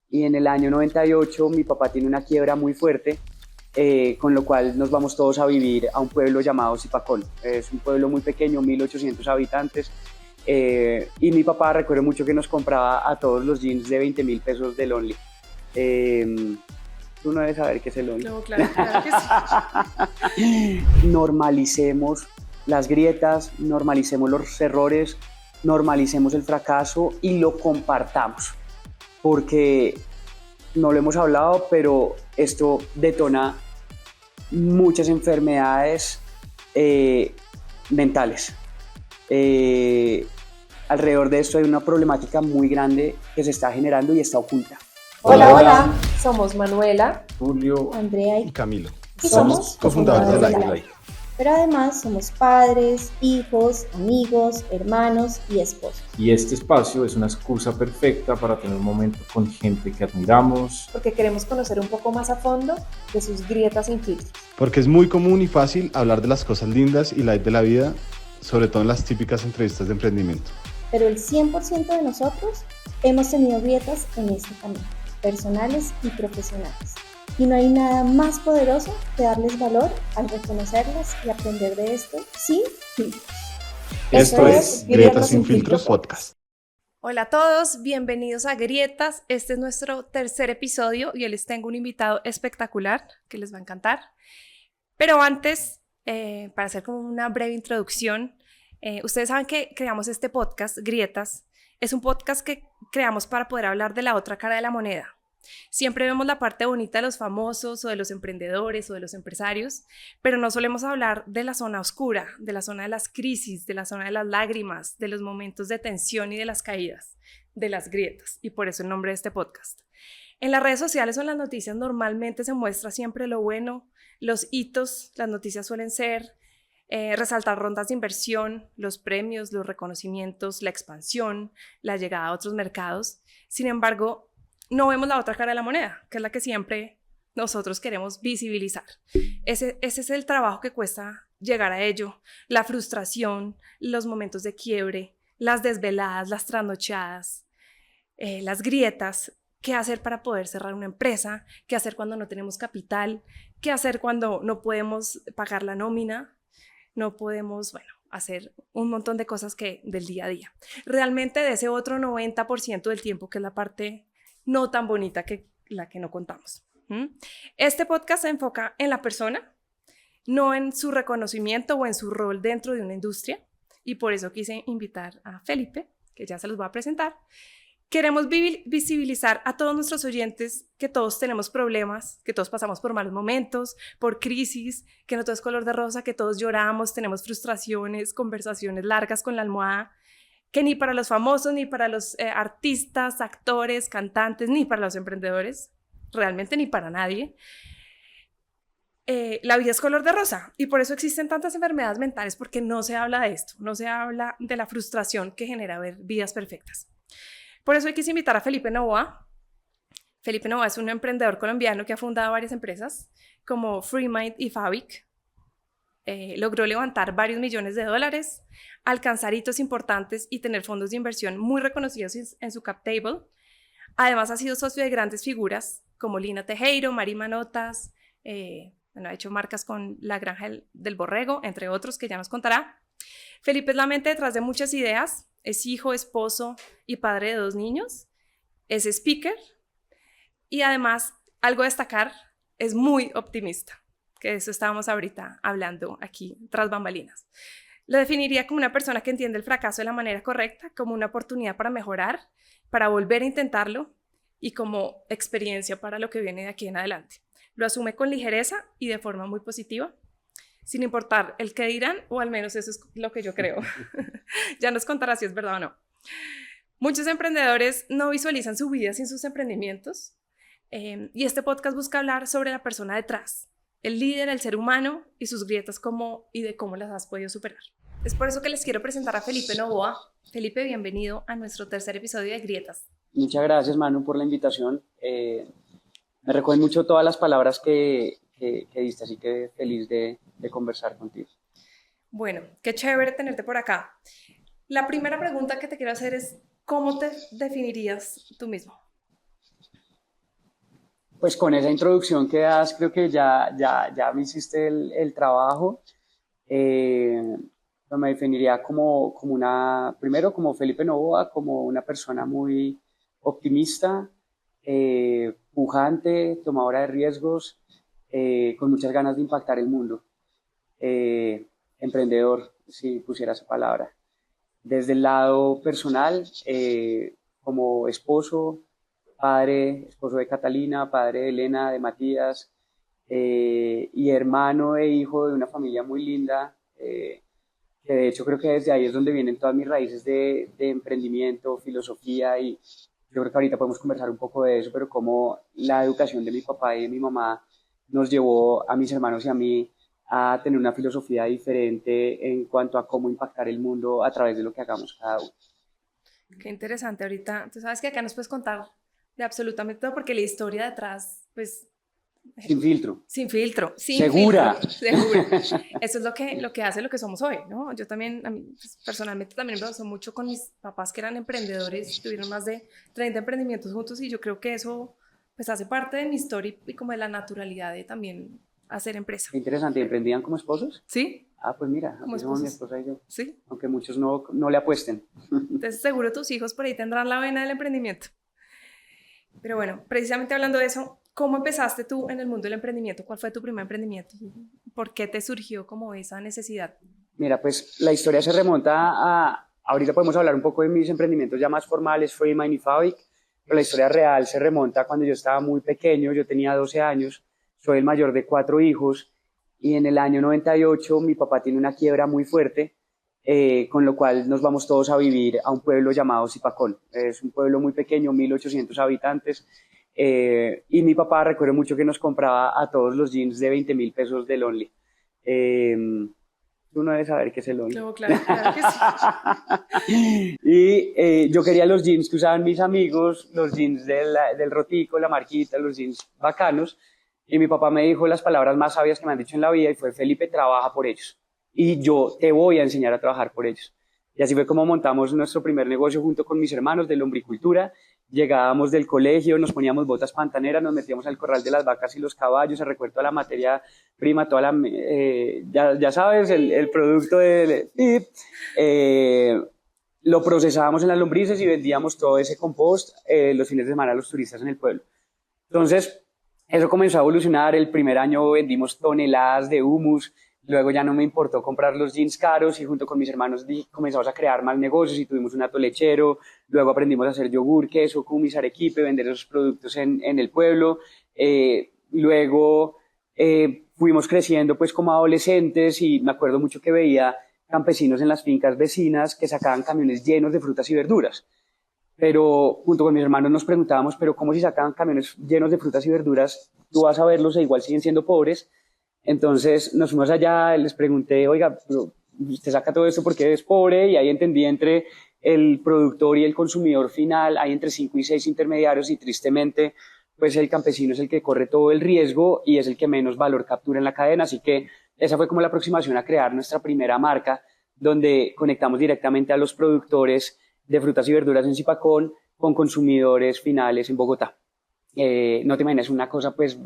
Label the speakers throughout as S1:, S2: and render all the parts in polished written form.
S1: y en el año 98 mi papá tiene una quiebra muy fuerte, con lo cual nos vamos todos a vivir a un pueblo llamado Zipacón. Es un pueblo muy pequeño, 1800 habitantes, y mi papá recuerdo mucho que nos compraba a todos los jeans de 20.000 pesos del Only. Tú no debes saber qué es el Only.
S2: No, claro, claro que sí.
S1: Normalicemos las grietas, normalicemos los errores, normalicemos el fracaso y lo compartamos, porque no lo hemos hablado, pero esto detona muchas enfermedades mentales. Alrededor de esto hay una problemática muy grande que se está generando y está oculta.
S3: Hola, hola, somos Manuela,
S4: Julio,
S3: Andrea
S4: y Camilo.
S3: y somos
S4: cofundadores de
S3: cofundadores
S4: Life.
S3: Pero además somos padres, hijos, amigos, hermanos y esposos.
S4: Y este espacio es una excusa perfecta para tener un momento con gente que admiramos.
S3: Porque queremos conocer un poco más a fondo de sus grietas sin filtros.
S5: Porque es muy común y fácil hablar de las cosas lindas y light de la vida, sobre todo en las típicas entrevistas de emprendimiento.
S3: Pero el 100% de nosotros hemos tenido grietas en este camino, personales y profesionales. Y no hay nada más poderoso que darles valor al reconocerlas y aprender de esto sin filtros.
S5: Esto es Grietas sin Filtros Podcast.
S2: Hola a todos, bienvenidos a Grietas. Este es nuestro tercer episodio y hoy les tengo un invitado espectacular que les va a encantar. Pero antes, para hacer como una breve introducción, ustedes saben que creamos este podcast, Grietas. Es un podcast que creamos para poder hablar de la otra cara de la moneda. Siempre vemos la parte bonita de los famosos o de los emprendedores o de los empresarios, pero no solemos hablar de la zona oscura, de la zona de las crisis, de la zona de las lágrimas, de los momentos de tensión y de las caídas, de las grietas, y por eso el nombre de este podcast. En las redes sociales o en las noticias normalmente se muestra siempre lo bueno, los hitos. Las noticias suelen ser resaltar rondas de inversión, los premios, los reconocimientos, la expansión, la llegada a otros mercados. Sin embargo, no vemos la otra cara de la moneda, que es la que siempre nosotros queremos visibilizar. Ese es el trabajo que cuesta llegar a ello, la frustración, los momentos de quiebre, las desveladas, las trasnochadas, las grietas, qué hacer para poder cerrar una empresa, qué hacer cuando no tenemos capital, qué hacer cuando no podemos pagar la nómina, no podemos, hacer un montón de cosas del día a día. Realmente de ese otro 90% del tiempo, que es la parte no tan bonita que la que no contamos. Este podcast se enfoca en la persona, no en su reconocimiento o en su rol dentro de una industria, y por eso quise invitar a Felipe, que ya se los voy a presentar. Queremos visibilizar a todos nuestros oyentes que todos tenemos problemas, que todos pasamos por malos momentos, por crisis, que no todo es color de rosa, que todos lloramos, tenemos frustraciones, conversaciones largas con la almohada, que ni para los famosos, ni para los artistas, actores, cantantes, ni para los emprendedores, realmente ni para nadie, la vida es color de rosa, y por eso existen tantas enfermedades mentales, porque no se habla de esto, no se habla de la frustración que genera ver vidas perfectas. Por eso hoy quise invitar a Felipe Novoa. Felipe Novoa es un emprendedor colombiano que ha fundado varias empresas como FreeMind y Fabric. Logró levantar varios millones de dólares, alcanzar hitos importantes y tener fondos de inversión muy reconocidos en su cap table. Además, ha sido socio de grandes figuras como Lina Tejero, Mari Manotas, ha hecho marcas con La Granja del Borrego, entre otros que ya nos contará. Felipe es la mente detrás de muchas ideas, es hijo, esposo y padre de 2 niños, es speaker y además, algo a destacar, es muy optimista, que de eso estábamos ahorita hablando aquí tras bambalinas. Lo definiría como una persona que entiende el fracaso de la manera correcta, como una oportunidad para mejorar, para volver a intentarlo y como experiencia para lo que viene de aquí en adelante. Lo asume con ligereza y de forma muy positiva, sin importar el qué dirán, o al menos eso es lo que yo creo. Ya nos contará si es verdad o no. Muchos emprendedores no visualizan su vida sin sus emprendimientos, y este podcast busca hablar sobre la persona detrás, el líder, el ser humano y sus grietas y de cómo las has podido superar. Es por eso que les quiero presentar a Felipe Novoa. Felipe, bienvenido a nuestro tercer episodio de Grietas.
S1: Muchas gracias, Manu, por la invitación. Me recuerdan mucho todas las palabras que diste, así que feliz de conversar contigo.
S2: Bueno, qué chévere tenerte por acá. La primera pregunta que te quiero hacer es, ¿cómo te definirías tú mismo?
S1: Pues con esa introducción que das, creo que ya me hiciste el trabajo. Me definiría primero como Felipe Novoa, como una persona muy optimista, pujante, tomadora de riesgos, con muchas ganas de impactar el mundo. Emprendedor, si pusiera esa palabra. Desde el lado personal, como esposo, esposo de Catalina, padre de Elena, de Matías, y hermano e hijo de una familia muy linda, que de hecho creo que desde ahí es donde vienen todas mis raíces de emprendimiento, filosofía, y yo creo que ahorita podemos conversar un poco de eso, pero cómo la educación de mi papá y de mi mamá nos llevó a mis hermanos y a mí a tener una filosofía diferente en cuanto a cómo impactar el mundo a través de lo que hagamos cada uno.
S2: Qué interesante. Ahorita, tú sabes que acá nos puedes contar de absolutamente todo, porque la historia detrás, pues...
S1: Sin filtro.
S2: Sin filtro. Sin
S1: Segura.
S2: Filtro, segura. Eso es lo que hace lo que somos hoy, ¿no? Yo también, a mí, pues, personalmente también me pasó mucho con mis papás que eran emprendedores, tuvieron más de 30 emprendimientos juntos, y yo creo que eso pues hace parte de mi historia y como de la naturalidad de también hacer empresa.
S1: Interesante. ¿Emprendían como esposos?
S2: Sí.
S1: Ah, pues mira,
S2: Como
S1: aquí somos mi
S2: esposos.
S1: esposa y yo.
S2: Sí.
S1: Aunque muchos no le apuesten.
S2: Entonces seguro tus hijos por ahí tendrán la vena del emprendimiento. Pero bueno, precisamente hablando de eso, ¿cómo empezaste tú en el mundo del emprendimiento? ¿Cuál fue tu primer emprendimiento? ¿Por qué te surgió como esa necesidad?
S1: Mira, pues la historia se remonta ahorita podemos hablar un poco de mis emprendimientos ya más formales, Freemind y Fabric, pero la historia real se remonta cuando yo estaba muy pequeño, yo tenía 12 años, soy el mayor de 4 hijos, y en el año 98 mi papá tiene una quiebra muy fuerte, con lo cual nos vamos todos a vivir a un pueblo llamado Zipacón. Es un pueblo muy pequeño, 1800 habitantes, y mi papá recuerdo mucho que nos compraba a todos los jeans de 20.000 pesos del Only. Tú no debes saber qué es el Only.
S2: No, claro que sí.
S1: Y yo quería los jeans que usaban mis amigos, los jeans del Rotico, la marquita, los jeans bacanos, y mi papá me dijo las palabras más sabias que me han dicho en la vida, y fue: Felipe, trabaja por ellos y yo te voy a enseñar a trabajar por ellos. Y así fue como montamos nuestro primer negocio junto con mis hermanos de lombricultura. Llegábamos del colegio, nos poníamos botas pantaneras, nos metíamos al corral de las vacas y los caballos, a recuerdo a la materia prima, ya sabes, el producto lo procesábamos en las lombrices y vendíamos todo ese compost los fines de semana a los turistas en el pueblo. Entonces, eso comenzó a evolucionar. El primer año vendimos toneladas de humus. Luego ya no me importó comprar los jeans caros y junto con mis hermanos comenzamos a crear más negocios y tuvimos un atolechero. Luego aprendimos a hacer yogur, queso, kumis, arequipe, vender esos productos en el pueblo. Luego fuimos creciendo pues como adolescentes, y me acuerdo mucho que veía campesinos en las fincas vecinas que sacaban camiones llenos de frutas y verduras. Pero junto con mis hermanos nos preguntábamos, pero ¿cómo si sacaban camiones llenos de frutas y verduras? Tú vas a verlos e igual siguen siendo pobres. Entonces nos fuimos allá, les pregunté: oiga, pero usted saca todo esto porque es pobre, y ahí entendí entre el productor y el consumidor final hay entre 5 y 6 intermediarios, y tristemente pues el campesino es el que corre todo el riesgo y es el que menos valor captura en la cadena. Así que esa fue como la aproximación a crear nuestra primera marca, donde conectamos directamente a los productores de frutas y verduras en Zipacón con consumidores finales en Bogotá. No te imaginas, una cosa pues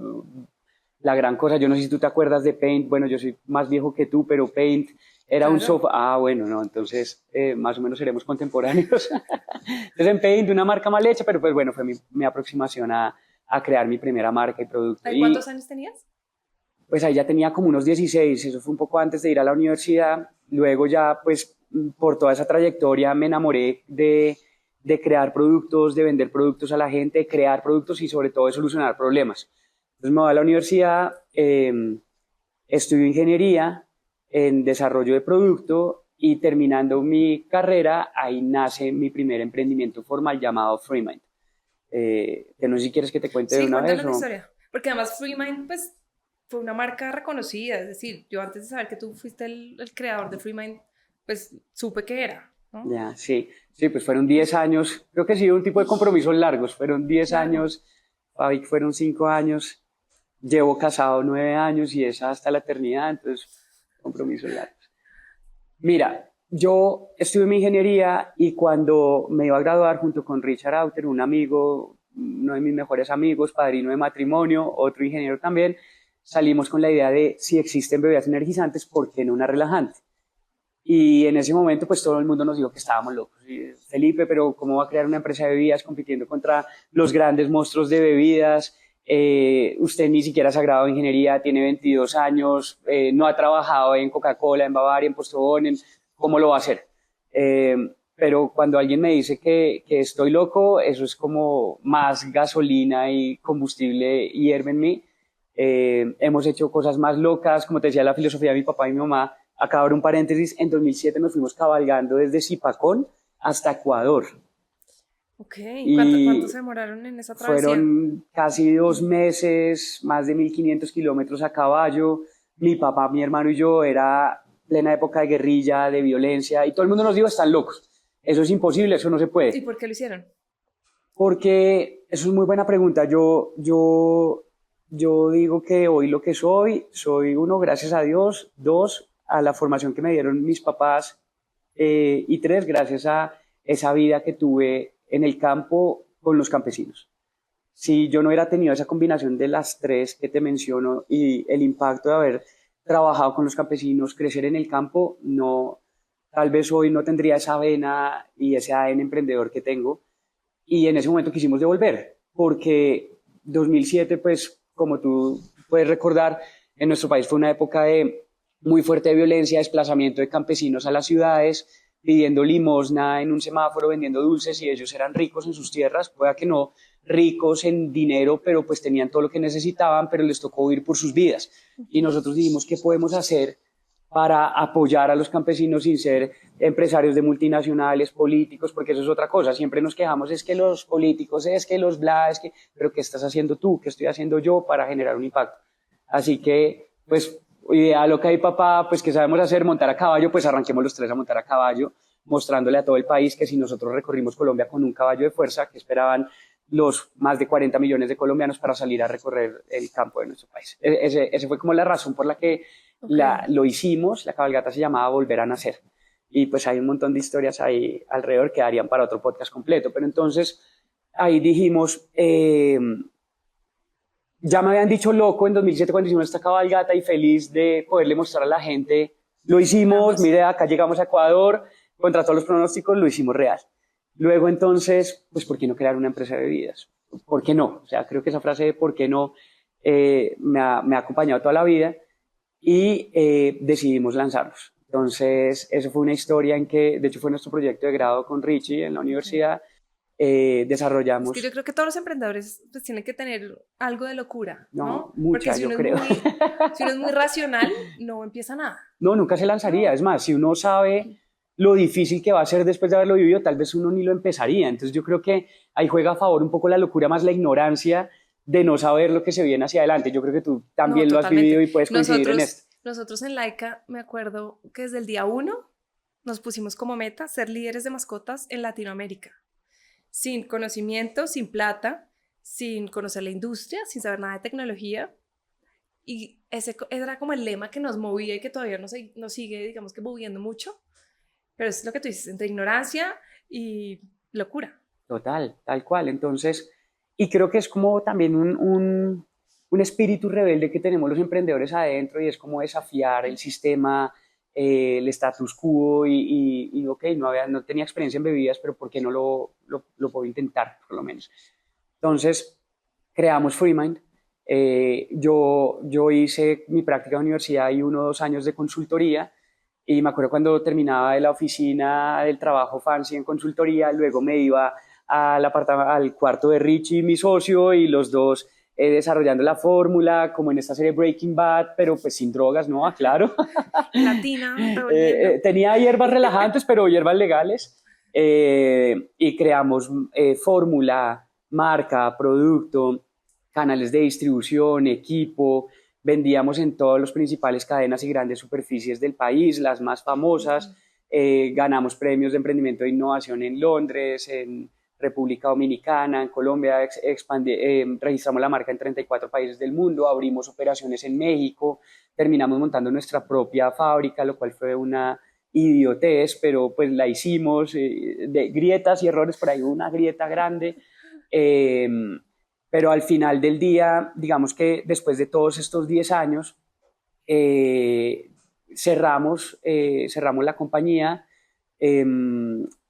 S1: la gran cosa. Yo no sé si tú te acuerdas de Paint. Bueno, yo soy más viejo que tú, pero Paint era un software. Ah, bueno, no, entonces más o menos seremos contemporáneos. Entonces en Paint, una marca mal hecha, pero pues bueno, fue mi aproximación a crear mi primera marca y producto.
S2: ¿Y cuántos años tenías?
S1: Pues ahí ya tenía como unos 16, eso fue un poco antes de ir a la universidad. Luego ya pues por toda esa trayectoria me enamoré de crear productos, de vender productos a la gente, de crear productos y sobre todo de solucionar problemas. Entonces me voy a la universidad, estudio ingeniería en desarrollo de producto, y terminando mi carrera, ahí nace mi primer emprendimiento formal llamado Freemind. Que no sé si quieres que te cuente de una vez.
S2: Sí, cuéntanos la historia. Porque además Freemind pues fue una marca reconocida, es decir, yo antes de saber que tú fuiste el creador de Freemind, pues supe que era, ¿no?
S1: Ya, sí, pues fueron 10 años, creo que sí, un tipo de compromisos largos, fueron 10 años, Fabic fueron 5 años, llevo casado 9 años y es hasta la eternidad, entonces compromisos largos. Mira, yo estudié mi ingeniería y cuando me iba a graduar junto con Richard Auter, un amigo uno de mis mejores amigos, padrino de matrimonio, otro ingeniero también, salimos con la idea de si existen bebidas energizantes, ¿por qué no una relajante? Y en ese momento pues todo el mundo nos dijo que estábamos locos. Y, Felipe, pero ¿cómo va a crear una empresa de bebidas compitiendo contra los grandes monstruos de bebidas? Usted ni siquiera se ha graduado en ingeniería, tiene 22 años, no ha trabajado en Coca-Cola, en Bavaria, en Postobón, ¿cómo lo va a hacer? Pero cuando alguien me dice que estoy loco, eso es como más gasolina y combustible hierve en mí. Hemos hecho cosas más locas, como te decía, la filosofía de mi papá y mi mamá. Acá abro un paréntesis, en 2007 nos fuimos cabalgando desde Zipacón hasta Ecuador.
S2: Ok, ¿cuánto se demoraron en esa travesía?
S1: Fueron casi 2 meses, más de 1500 kilómetros a caballo. Mi papá, mi hermano y yo, era plena época de guerrilla, de violencia, y todo el mundo nos dijo, están locos. Eso es imposible, eso no se puede.
S2: ¿Y por qué lo hicieron?
S1: Porque, eso es muy buena pregunta. Yo digo que hoy lo que soy, uno, gracias a Dios, 2, a la formación que me dieron mis papás, y 3, gracias a esa vida que tuve en el campo con los campesinos. Si yo no hubiera tenido esa combinación de las 3 que te menciono y el impacto de haber trabajado con los campesinos, crecer en el campo, no, tal vez hoy no tendría esa vena y ese ADN emprendedor que tengo. Y en ese momento quisimos devolver, porque 2007, pues, como tú puedes recordar, en nuestro país fue una época de muy fuerte violencia, desplazamiento de campesinos a las ciudades, pidiendo limosna en un semáforo, vendiendo dulces, y ellos eran ricos en sus tierras, pueda que no ricos en dinero, pero pues tenían todo lo que necesitaban, pero les tocó huir por sus vidas. Y nosotros dijimos, ¿qué podemos hacer para apoyar a los campesinos sin ser empresarios de multinacionales, políticos? Porque eso es otra cosa. Siempre nos quejamos, es que los políticos, es que los bla, es que... Pero ¿qué estás haciendo tú? ¿Qué estoy haciendo yo para generar un impacto? Así que, pues, idea loca y papá, pues, ¿qué sabemos hacer? Montar a caballo, pues arranquemos los 3 a montar a caballo, mostrándole a todo el país que si nosotros recorrimos Colombia con un caballo de fuerza, que esperaban los más de 40 millones de colombianos para salir a recorrer el campo de nuestro país. Ese fue como la razón por la que lo hicimos. La cabalgata se llamaba Volver a Nacer. Y pues hay un montón de historias ahí alrededor que darían para otro podcast completo. Pero entonces ahí dijimos, ya me habían dicho loco en 2007 cuando hicimos esta cabalgata, y feliz de poderle mostrar a la gente, lo hicimos, mire, acá llegamos a Ecuador, contra todos los pronósticos, lo hicimos real. Luego entonces, pues ¿por qué no crear una empresa de bebidas? ¿Por qué no? O sea, creo que esa frase de ¿por qué no? Me ha acompañado toda la vida, y decidimos lanzarnos. Entonces, eso fue una historia en que, de hecho fue nuestro proyecto de grado con Richie en la universidad. Desarrollamos...
S2: Es que yo creo que todos los emprendedores pues tienen que tener algo de locura, ¿no?
S1: Mucha,
S2: porque si
S1: yo
S2: uno
S1: creo.
S2: si uno es muy racional, no empieza nada.
S1: No, nunca se lanzaría. Es más, si uno sabe lo difícil que va a ser después de haberlo vivido, tal vez uno ni lo empezaría. Entonces yo creo que ahí juega a favor un poco la locura, más la ignorancia de no saber lo que se viene hacia adelante. Yo creo que tú también lo has vivido y puedes coincidir en esto.
S2: Nosotros en Laika, me acuerdo que desde el día 1 nos pusimos como meta ser líderes de mascotas en Latinoamérica. Sin conocimiento, sin plata, sin conocer la industria, sin saber nada de tecnología. Y ese era como el lema que nos movía y que todavía nos sigue, digamos que moviendo mucho. Pero es lo que tú dices, entre ignorancia y locura.
S1: Total, tal cual. Entonces, y creo que es como también un espíritu rebelde que tenemos los emprendedores adentro, y es como desafiar el sistema, el status quo, y ok, no tenía experiencia en bebidas, pero ¿por qué no lo puedo intentar, por lo menos? Entonces, creamos Freemind. Yo hice mi práctica de universidad y 1 o 2 años de consultoría, y me acuerdo cuando terminaba de la oficina del trabajo fancy en consultoría, luego me iba al cuarto de Richie, mi socio, y los dos desarrollando la fórmula, como en esta serie Breaking Bad, pero pues sin drogas, ¿no? Claro.
S2: Latina,
S1: tenía hierbas relajantes, pero hierbas legales. Y creamos fórmula, marca, producto, canales de distribución, equipo. Vendíamos en todas las principales cadenas y grandes superficies del país, las más famosas. Ganamos premios de emprendimiento e innovación en Londres, en República Dominicana, en Colombia. Registramos la marca en 34 países del mundo, abrimos operaciones en México, terminamos montando nuestra propia fábrica, lo cual fue una idiotez, pero pues la hicimos, de grietas y errores, por ahí hubo una grieta grande. Pero al final del día, digamos que después de todos estos 10 años, cerramos la compañía,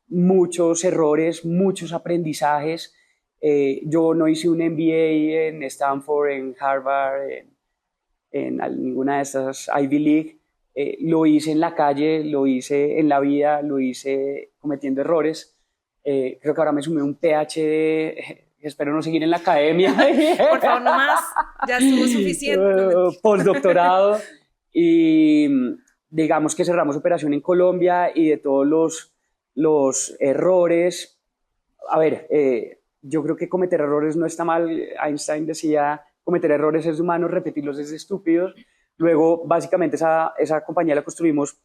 S1: muchos errores, muchos aprendizajes. Yo no hice un MBA en Stanford, en Harvard, en ninguna de estas Ivy League. Lo hice en la calle, lo hice en la vida, lo hice cometiendo errores. Creo que ahora me sumé un PhD, espero no seguir en la academia.
S2: Por favor, no más, ya estuvo suficiente.
S1: Postdoctorado. Y digamos que cerramos operación en Colombia y de todos los errores. A ver, yo creo que cometer errores no está mal. Einstein decía, cometer errores es humano, repetirlos es estúpido. Luego, básicamente, esa compañía la construimos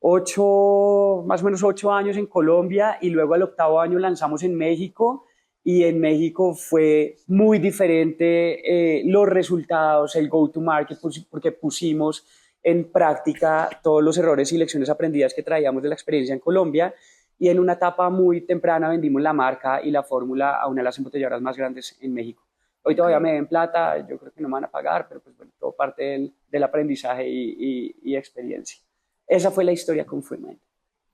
S1: más o menos 8 años en Colombia y luego al 8º año lanzamos en México. Y en México fue muy diferente los resultados, el go-to-market, porque pusimos en práctica todos los errores y lecciones aprendidas que traíamos de la experiencia en Colombia. Y en una etapa muy temprana vendimos la marca y la fórmula a una de las embotelladoras más grandes en México. Hoy todavía me den plata, yo creo que no me van a pagar, pero pues bueno, todo parte del aprendizaje y experiencia. Esa fue la historia con FreeMind.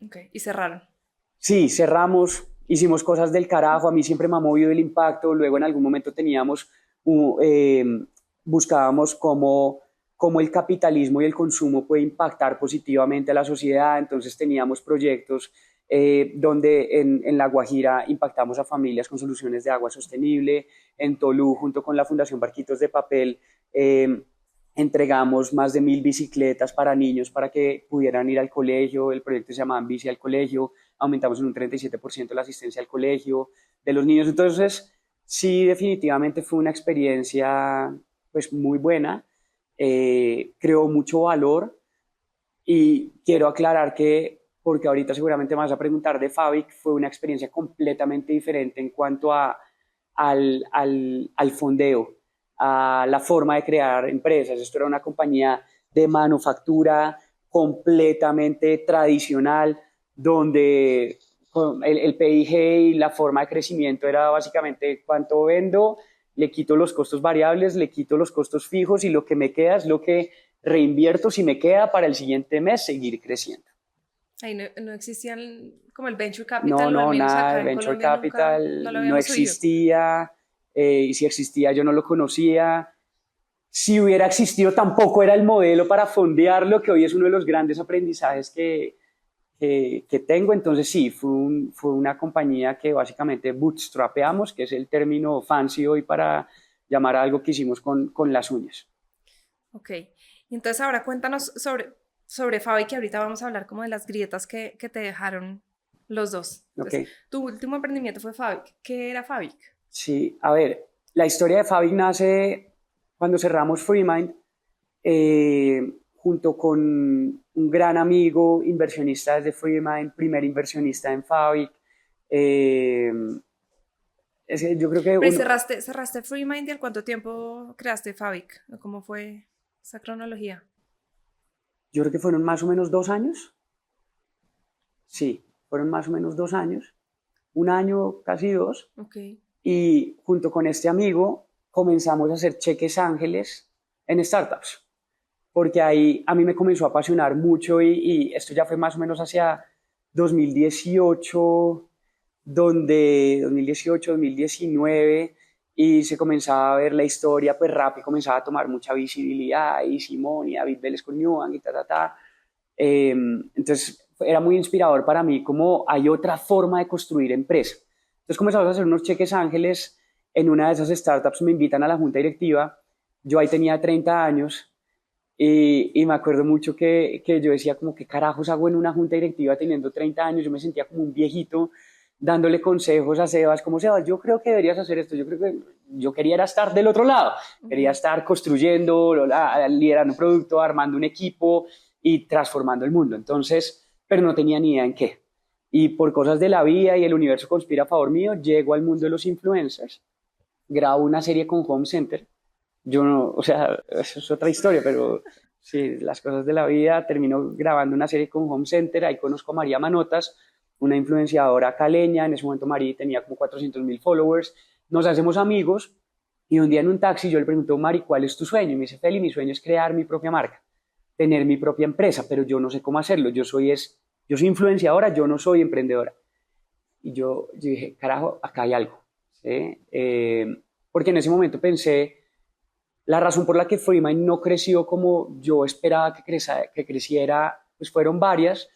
S2: Okay. ¿Y cerraron?
S1: Sí, cerramos. Hicimos cosas del carajo, a mí siempre me ha movido el impacto, luego en algún momento buscábamos cómo el capitalismo y el consumo puede impactar positivamente a la sociedad, entonces teníamos proyectos donde en La Guajira impactamos a familias con soluciones de agua sostenible, en Tolú junto con la Fundación Barquitos de Papel entregamos más de 1.000 bicicletas para niños para que pudieran ir al colegio, el proyecto se llamaba Bici al Colegio, aumentamos en un 37% la asistencia al colegio de los niños. Entonces, sí, definitivamente fue una experiencia pues, muy buena, creó mucho valor y quiero aclarar que, porque ahorita seguramente me vas a preguntar de Fabric, fue una experiencia completamente diferente en cuanto al fondeo, a la forma de crear empresas. Esto era una compañía de manufactura completamente tradicional, donde el PIG y la forma de crecimiento era básicamente cuánto vendo, le quito los costos variables, le quito los costos fijos y lo que me queda es lo que reinvierto si me queda para el siguiente mes seguir creciendo.
S2: Ahí no existían como el venture capital.
S1: No, nada, el venture capital no existía, y si existía yo no lo conocía. Si hubiera existido tampoco era el modelo para fondearlo, que hoy es uno de los grandes aprendizajes que tengo. Entonces sí, fue una compañía que básicamente bootstrapeamos, que es el término fancy hoy para llamar a algo que hicimos con las uñas.
S2: Ok, y entonces ahora cuéntanos sobre Fabric, que ahorita vamos a hablar como de las grietas que te dejaron los dos. Entonces,
S1: Okay.
S2: Tu último emprendimiento fue Fabric. ¿Qué era Fabric?
S1: Sí, a ver, la historia de Fabric nace cuando cerramos FreeMind, junto con un gran amigo, inversionista desde FreeMind, primer inversionista en Fabric. Yo creo que...
S2: Pero cerraste FreeMind, ¿y al cuánto tiempo creaste Fabric? ¿Cómo fue esa cronología?
S1: Yo creo que fueron más o menos 2 años. Sí, fueron más o menos 2 años. 1 año, casi 2.
S2: Ok.
S1: Y junto con este amigo comenzamos a hacer cheques ángeles en startups. Porque ahí a mí me comenzó a apasionar mucho y esto ya fue más o menos hacia 2018, 2019, y se comenzaba a ver la historia, pues Rappi comenzaba a tomar mucha visibilidad, y Simón y David Vélez con Nubank y entonces era muy inspirador para mí como hay otra forma de construir empresa. Entonces comenzamos a hacer unos cheques ángeles. En una de esas startups me invitan a la junta directiva, yo ahí tenía 30 años, y me acuerdo mucho que yo decía como qué carajos hago en una junta directiva teniendo 30 años, yo me sentía como un viejito dándole consejos a Sebas, como Sebas, yo creo que deberías hacer esto, yo quería estar del otro lado, quería estar construyendo, liderando un producto, armando un equipo y transformando el mundo, entonces, pero no tenía ni idea en qué. Y por cosas de la vida y el universo conspira a favor mío, llego al mundo de los influencers, grabo una serie con Home Center. Yo no, o sea, eso es otra historia, pero sí, las cosas de la vida. Termino grabando una serie con Home Center, ahí conozco a María Manotas, una influenciadora caleña. En ese momento María tenía como 400.000 followers, nos hacemos amigos y un día en un taxi yo le pregunto, Mari, ¿cuál es tu sueño? Y me dice, Feli, mi sueño es crear mi propia marca, tener mi propia empresa, pero yo no sé cómo hacerlo, yo soy influenciadora, yo no soy emprendedora. Y yo dije, carajo, acá hay algo, ¿sí? Porque en ese momento pensé, la razón por la que Freemind no creció como yo esperaba que creciera, pues fueron varias,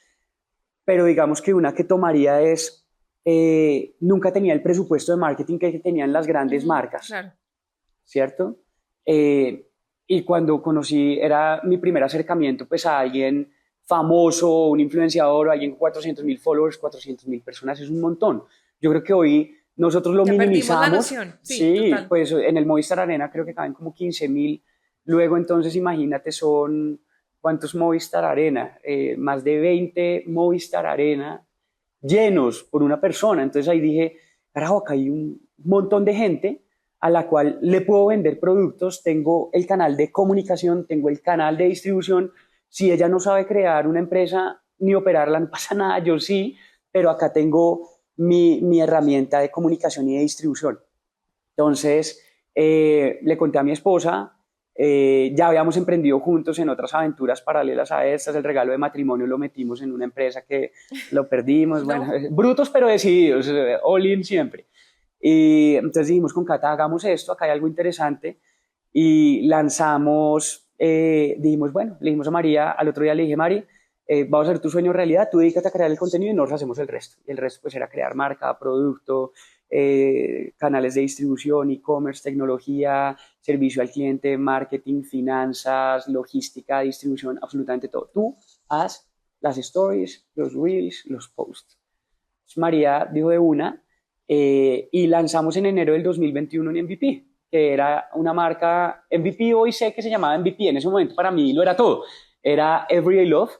S1: pero digamos que una que tomaría es, nunca tenía el presupuesto de marketing que tenían las grandes marcas,
S2: Claro.
S1: ¿cierto? Y cuando conocí, era mi primer acercamiento pues a alguien famoso, un influenciador, alguien con 400,000 followers, 400,000 personas, es un montón. Yo creo que hoy nosotros lo
S2: Ya perdimos la
S1: minimizamos.
S2: noción. Sí,
S1: Sí,
S2: total.
S1: pues en el Movistar Arena creo que caben como 15,000. Luego entonces imagínate son, ¿cuántos Movistar Arena? Más de 20 Movistar Arena llenos por una persona. Entonces ahí dije, carajo, acá hay un montón de gente a la cual le puedo vender productos, tengo el canal de comunicación, tengo el canal de distribución. Si ella no sabe crear una empresa ni operarla, no pasa nada, yo sí, pero acá tengo mi herramienta de comunicación y de distribución. Entonces, le conté a mi esposa, ya habíamos emprendido juntos en otras aventuras paralelas a estas, el regalo de matrimonio lo metimos en una empresa que lo perdimos,
S2: No.
S1: bueno, brutos pero decididos, all in siempre. Y entonces dijimos con Cata, hagamos esto, acá hay algo interesante, y lanzamos, dijimos, bueno, le dijimos a María, al otro día le dije, Mari, vamos a hacer tu sueño realidad, tú dedícate a crear el contenido y nosotros hacemos el resto. Y el resto pues era crear marca, producto, canales de distribución, e-commerce, tecnología, servicio al cliente, marketing, finanzas, logística, distribución, absolutamente todo. Tú haz las stories, los reels, los posts. Entonces, María dijo de una, y lanzamos en enero del 2021 en MVP, que era una marca, MVP hoy sé que se llamaba MVP, en ese momento para mí lo era todo, era Everyday Love,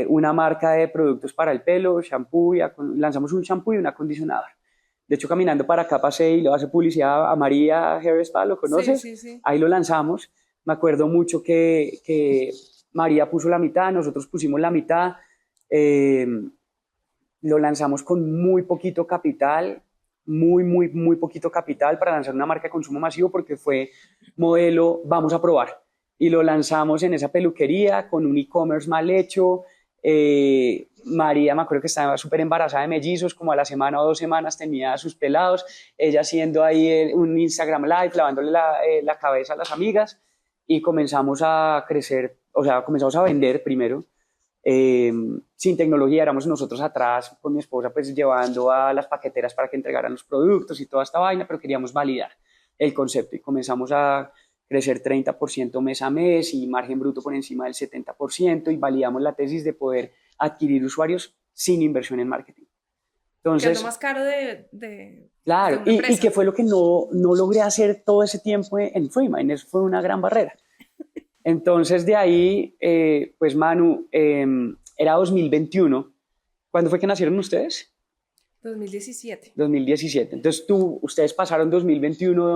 S1: una marca de productos para el pelo, shampoo, lanzamos un shampoo y un acondicionador. De hecho, caminando para acá pasé y le hace publicidad a María Hair Spa, ¿lo conoces?
S2: Sí, sí, sí.
S1: Ahí lo lanzamos. Me acuerdo mucho que María puso la mitad, nosotros pusimos la mitad. Lo lanzamos con muy poquito capital, muy poquito capital para lanzar una marca de consumo masivo porque fue modelo, vamos a probar. Y lo lanzamos en esa peluquería con un e-commerce mal hecho. María, me acuerdo que estaba súper embarazada de mellizos, como a la semana o 2 semanas tenía sus pelados, ella haciendo ahí un Instagram Live, lavándole la cabeza a las amigas, y comenzamos a crecer, o sea, comenzamos a vender primero. Sin tecnología, éramos nosotros atrás con mi esposa pues llevando a las paqueteras para que entregaran los productos y toda esta vaina, pero queríamos validar el concepto y comenzamos a crecer 30% mes a mes y margen bruto por encima del 70%, y validamos la tesis de poder adquirir usuarios sin inversión en marketing. Entonces,
S2: que es lo más caro de
S1: claro,
S2: una empresa.
S1: y que fue lo que no logré hacer todo ese tiempo en Freemind, eso fue una gran barrera. Entonces de ahí, pues Manu, era 2021. ¿Cuándo fue que nacieron ustedes?
S2: 2017.
S1: 2017. Entonces ustedes pasaron 2021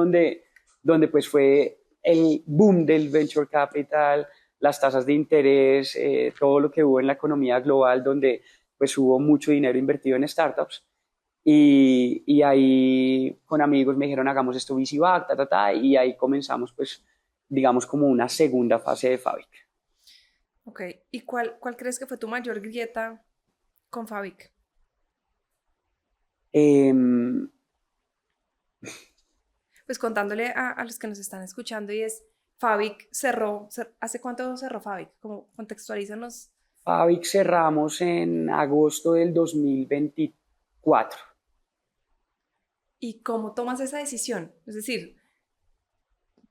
S1: donde pues fue el boom del venture capital, las tasas de interés, todo lo que hubo en la economía global, donde pues hubo mucho dinero invertido en startups. Y ahí con amigos me dijeron, hagamos esto VC-back, y ahí comenzamos pues digamos como una segunda fase de Fabric.
S2: Ok, ¿y cuál crees que fue tu mayor grieta con Fabric? Pues contándole a los que nos están escuchando, y es, Fabric cerró, ¿hace cuánto cerró Fabric? Como contextualízanos.
S1: Fabric cerramos en agosto del 2024.
S2: ¿Y cómo tomas esa decisión? Es decir,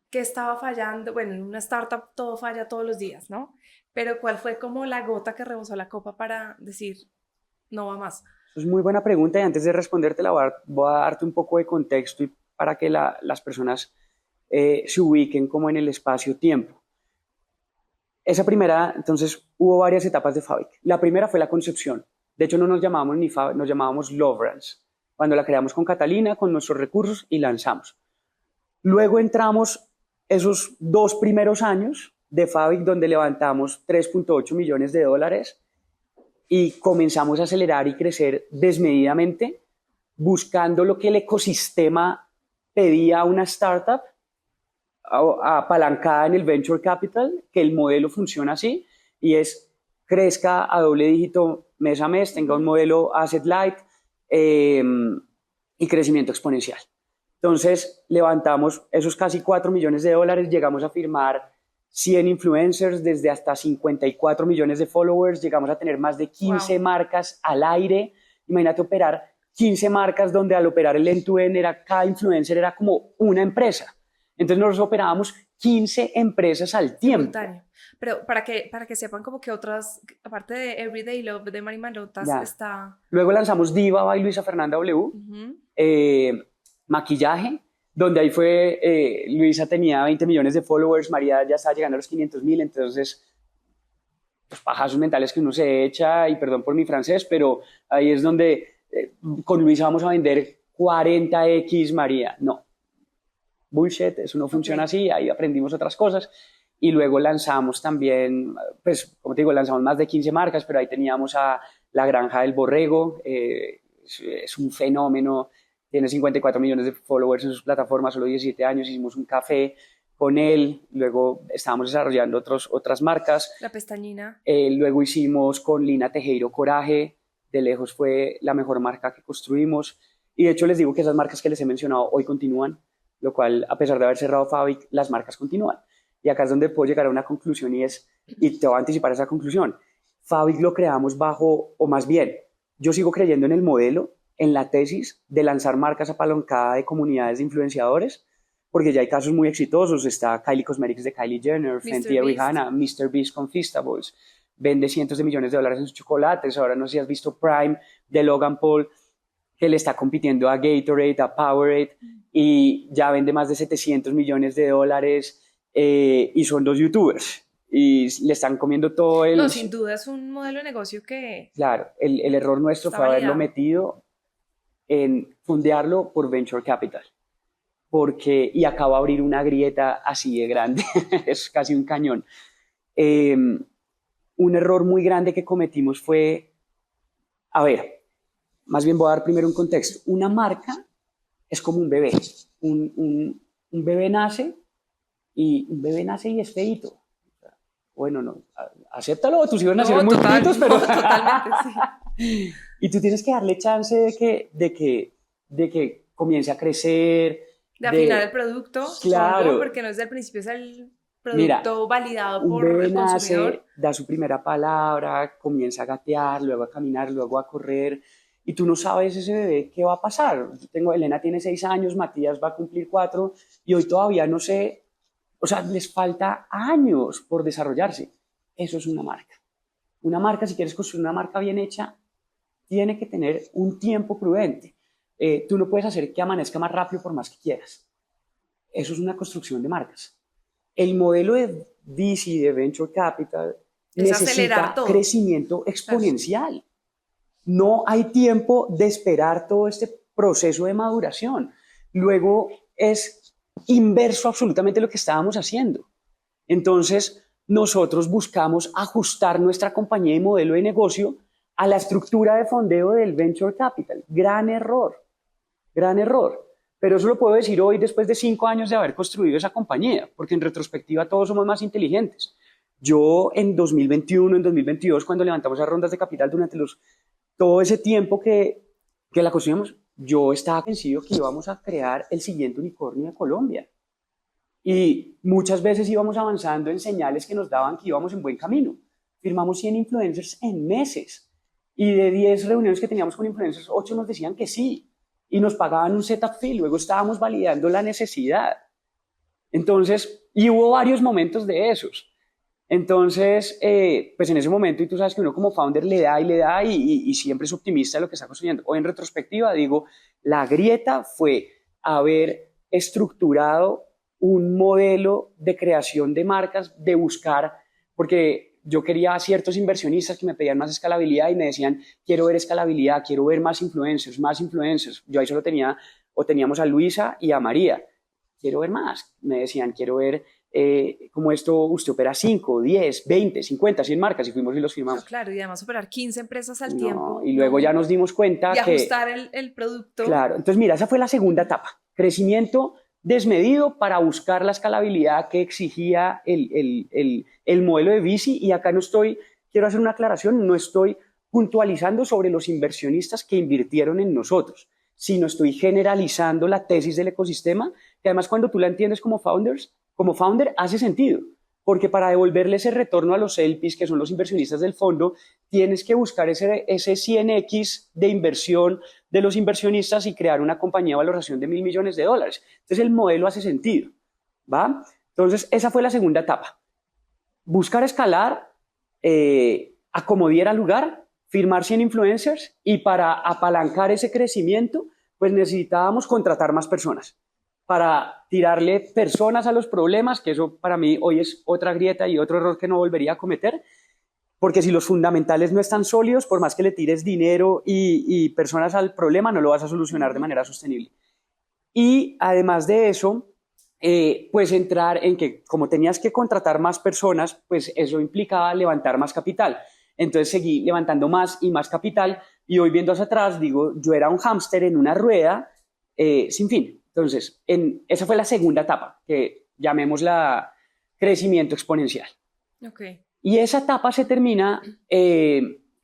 S2: ¿qué estaba fallando? Bueno, en una startup todo falla todos los días, ¿no? Pero ¿cuál fue como la gota que rebosó la copa para decir, no va más?
S1: Eso es muy buena pregunta, y antes de responderte voy a darte un poco de contexto y para que las personas se ubiquen como en el espacio-tiempo. Esa primera, entonces, hubo varias etapas de Fabric. La primera fue la concepción. De hecho, no nos llamábamos ni Fabric, nos llamábamos Love Brands. Cuando la creamos con Catalina, con nuestros recursos, y lanzamos. Luego entramos esos 2 primeros años de Fabric, donde levantamos $3.8 millones y comenzamos a acelerar y crecer desmedidamente, buscando lo que el ecosistema pedí a una startup apalancada en el venture capital que el modelo funciona así y es crezca a doble dígito mes a mes, tenga un modelo asset light y crecimiento exponencial. Entonces levantamos esos casi $4 millones, llegamos a firmar 100 influencers desde hasta 54 millones de followers, llegamos a tener más de 15 marcas al aire. Imagínate operar 15 marcas donde al operar el end-to-end cada influencer era como una empresa. Entonces nosotros operábamos 15 empresas al tiempo.
S2: Pero para que sepan como que otras, aparte de Everyday Love de Mari Manotas, está...
S1: Luego lanzamos Diva by Luisa Fernanda W, maquillaje, donde ahí fue, Luisa tenía 20 millones de followers, María ya estaba llegando a los 500,000, entonces los pajazos mentales que uno se echa, y perdón por mi francés, pero ahí es donde con Luisa vamos a vender 40x, María, no. Bullshit, eso no funciona así, ahí aprendimos otras cosas y luego lanzamos también, pues como te digo, lanzamos más de 15 marcas, pero ahí teníamos a La Granja del Borrego, es un fenómeno, tiene 54 millones de followers en sus plataformas, solo 17 años, hicimos un café con él, luego estábamos desarrollando otras marcas.
S2: La Pestañina.
S1: Luego hicimos con Lina Tejero Coraje, de lejos fue la mejor marca que construimos y de hecho les digo que esas marcas que les he mencionado hoy continúan, lo cual, a pesar de haber cerrado Fabric, las marcas continúan. Y acá es donde puedo llegar a una conclusión y te voy a anticipar esa conclusión. Fabric lo creamos bajo, o más bien, yo sigo creyendo en el modelo, en la tesis de lanzar marcas apalancadas de comunidades de influenciadores, porque ya hay casos muy exitosos. Está Kylie Cosmetics de Kylie Jenner, Fenty de Rihanna, Mr. Beast con Feastables, vende cientos de millones de dólares en sus chocolates. Ahora no sé si has visto Prime de Logan Paul, que le está compitiendo a Gatorade, a Powerade, y ya vende más de 700 millones de dólares y son 2 youtubers y le están comiendo todo el...
S2: No, sin duda es un modelo de negocio que...
S1: Claro, el error nuestro fue haberlo metido en fondearlo por Venture Capital, y acaba de abrir una grieta así de grande, es casi un cañón. Un error muy grande que cometimos fue, más bien voy a dar primero un contexto. Una marca es como un bebé. Un bebé nace y es feíto. Bueno, no, acéptalo, tus hijos nacieron muy feitos, pero...
S2: Totalmente, sí.
S1: Y tú tienes que darle chance de que comience a crecer.
S2: De afinar el producto.
S1: Claro.
S2: Porque no es del principio, es el producto validado por el consumidor.
S1: Nace, da su primera palabra, comienza a gatear, luego a caminar, luego a correr. Y tú no sabes ese bebé qué va a pasar. Elena tiene 6 años, Matías va a cumplir 4 y hoy todavía no sé, o sea, les falta años por desarrollarse. Eso es una marca. Una marca, si quieres construir una marca bien hecha, tiene que tener un tiempo prudente. Tú no puedes hacer que amanezca más rápido por más que quieras. Eso es una construcción de marcas. El modelo de VC, de Venture Capital, necesita crecimiento exponencial. Claro. No hay tiempo de esperar todo este proceso de maduración. Luego es inverso absolutamente lo que estábamos haciendo. Entonces, nosotros buscamos ajustar nuestra compañía y modelo de negocio a la estructura de fondeo del Venture Capital. Gran error. Pero eso lo puedo decir hoy después de 5 años de haber construido esa compañía, porque en retrospectiva todos somos más inteligentes. Yo en 2021, en 2022, cuando levantamos las rondas de capital durante todo ese tiempo que la construimos, yo estaba convencido que íbamos a crear el siguiente unicornio de Colombia. Y muchas veces íbamos avanzando en señales que nos daban que íbamos en buen camino. Firmamos 100 influencers en meses. Y de 10 reuniones que teníamos con influencers, 8 nos decían que sí. Y nos pagaban un setup fee. Luego estábamos validando la necesidad. Entonces, y hubo varios momentos de esos. Entonces, pues en ese momento, y tú sabes que uno como founder le da y siempre es optimista de lo que está construyendo. Hoy en retrospectiva digo, la grieta fue haber estructurado un modelo de creación de marcas, de buscar, porque yo quería a ciertos inversionistas que me pedían más escalabilidad y me decían, quiero ver escalabilidad, quiero ver más influencers. Yo ahí solo teníamos a Luisa y a María. Quiero ver más. Me decían, quiero ver cómo esto, usted opera 5, 10, 20, 50, 100 marcas y fuimos y los firmamos.
S2: No, claro, y además operar 15 empresas al tiempo.
S1: Y luego ya nos dimos cuenta
S2: y ajustar el producto.
S1: Claro, entonces mira, esa fue la segunda etapa. crecimiento desmedido para buscar la escalabilidad que exigía el modelo de Vici. Y acá quiero hacer una aclaración, no estoy puntualizando sobre los inversionistas que invirtieron en nosotros, sino estoy generalizando la tesis del ecosistema, que además cuando tú la entiendes como founder hace sentido, porque para devolverle ese retorno a los LPs, que son los inversionistas del fondo, tienes que buscar ese 100x de inversión de los inversionistas y crear una compañía de valoración de $1.000 millones. Entonces el modelo hace sentido, ¿va? Entonces esa fue la segunda etapa. Buscar escalar, a como diera lugar, firmar 100 influencers, y para apalancar ese crecimiento, pues necesitábamos contratar más personas para tirarle personas a los problemas, que eso para mí hoy es otra grieta y otro error que no volvería a cometer, porque si los fundamentales no están sólidos, por más que le tires dinero y personas al problema, no lo vas a solucionar de manera sostenible. Y además de eso, pues entrar en que como tenías que contratar más personas, pues eso implicaba levantar más capital. Entonces seguí levantando más y más capital, y hoy viendo hacia atrás digo, yo era un hámster en una rueda sin fin. Entonces, esa fue la segunda etapa, que llamémosla crecimiento exponencial.
S2: Okay.
S1: Y esa etapa se termina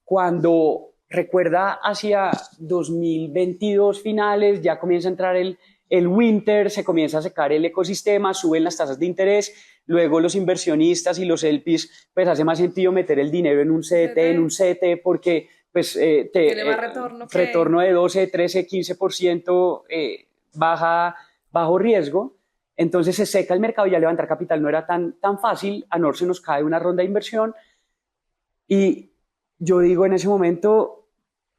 S1: cuando, recuerda, hacia 2022 finales, ya comienza a entrar el winter, se comienza a secar el ecosistema, suben las tasas de interés, luego los inversionistas y los LPs, pues hace más sentido meter el dinero en un CDT, porque pues
S2: tiene más retorno
S1: de 12, 13, 15%, bajo riesgo. Entonces se seca el mercado y ya levantar capital no era tan fácil. A Nor se nos cae una ronda de inversión y yo digo en ese momento,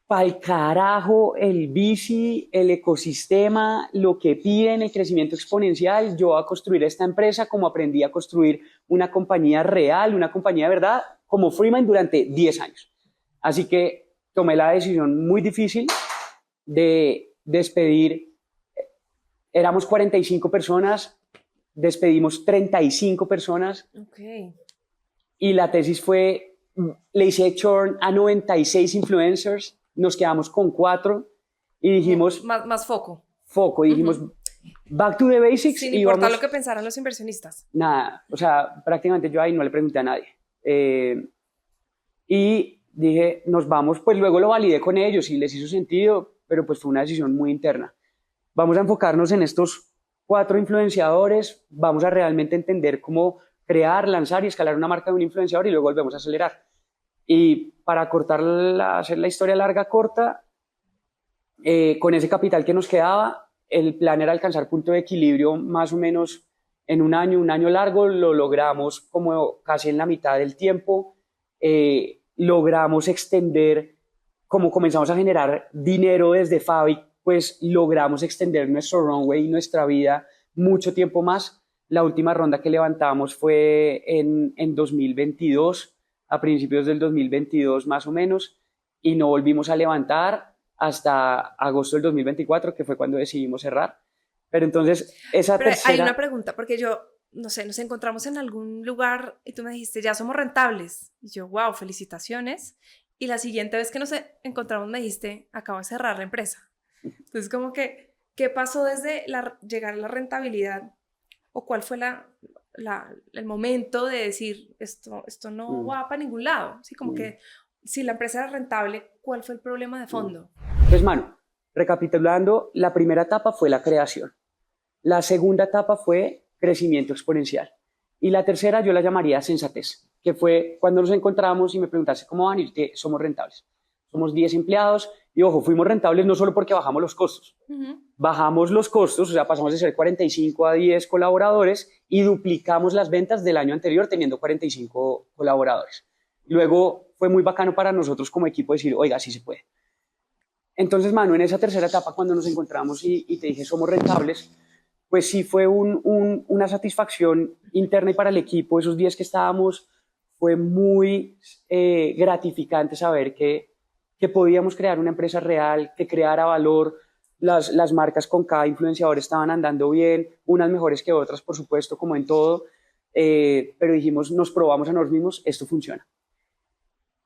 S1: pa'l carajo el Vici, el ecosistema, lo que piden, el crecimiento exponencial. Yo voy a construir esta empresa como aprendí a construir una compañía real, una compañía de verdad, como Freeman durante 10 años. Así que tomé la decisión muy difícil de despedir. Éramos 45 personas, despedimos 35 personas.
S2: Okay.
S1: Y la tesis fue, le hice churn a 96 influencers, nos quedamos con 4 y dijimos...
S2: Más foco.
S1: Dijimos, back to the basics.
S2: Sin importar lo que pensaran los inversionistas.
S1: Nada, o sea, prácticamente yo ahí no le pregunté a nadie. Y dije, nos vamos, pues luego lo validé con ellos y les hizo sentido, pero pues fue una decisión muy interna. Vamos a enfocarnos en estos 4 influenciadores, vamos a realmente entender cómo crear, lanzar y escalar una marca de un influenciador y luego volvemos a acelerar. Y para hacer la historia larga corta, con ese capital que nos quedaba, el plan era alcanzar punto de equilibrio más o menos en un año largo, lo logramos como casi en la mitad del tiempo, logramos extender, como comenzamos a generar dinero desde Fabric, pues logramos extender nuestro runway y nuestra vida mucho tiempo más. La última ronda que levantamos fue en 2022, a principios del 2022 más o menos, y no volvimos a levantar hasta agosto del 2024, que fue cuando decidimos cerrar. Pero entonces,
S2: Hay una pregunta, porque yo, no sé, nos encontramos en algún lugar y tú me dijiste, ya somos rentables. Y yo, wow, felicitaciones. Y la siguiente vez que nos encontramos me dijiste, acabo de cerrar la empresa. Entonces, como que, ¿qué pasó desde llegar a la rentabilidad? ¿O cuál fue el momento de decir, esto no va para ningún lado? ¿Sí? Como que, si la empresa era rentable, ¿cuál fue el problema de fondo?
S1: Pues, mano, recapitulando, la primera etapa fue la creación. La segunda etapa fue crecimiento exponencial. Y la tercera yo la llamaría sensatez, que fue cuando nos encontramos y me preguntaste cómo van y que somos rentables. Somos 10 empleados y, ojo, fuimos rentables no solo porque bajamos los costos. Bajamos los costos, o sea, pasamos de ser 45 a 10 colaboradores y duplicamos las ventas del año anterior teniendo 45 colaboradores. Luego fue muy bacano para nosotros como equipo decir, oiga, sí se puede. Entonces, mano, en esa tercera etapa cuando nos encontramos y te dije somos rentables, pues sí fue una satisfacción interna y para el equipo, esos días que estábamos, fue muy gratificante saber que podíamos crear una empresa real, que creara valor. Las marcas con cada influenciador estaban andando bien, unas mejores que otras, por supuesto, como en todo, pero dijimos, nos probamos a nosotros mismos, esto funciona.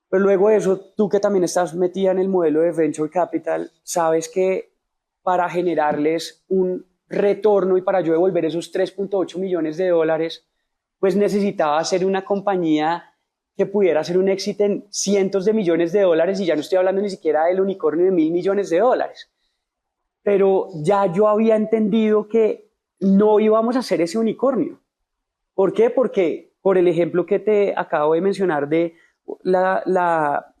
S1: Pero luego de eso, tú que también estás metida en el modelo de Venture Capital, sabes que para generarles un retorno y para yo devolver esos 3.8 millones de dólares, pues necesitaba hacer una compañía que pudiera ser un éxito en cientos de millones de dólares, y ya no estoy hablando ni siquiera del unicornio de 1.000 millones de dólares. Pero ya yo había entendido que no íbamos a hacer ese unicornio. ¿Por qué? Porque por el ejemplo que te acabo de mencionar de la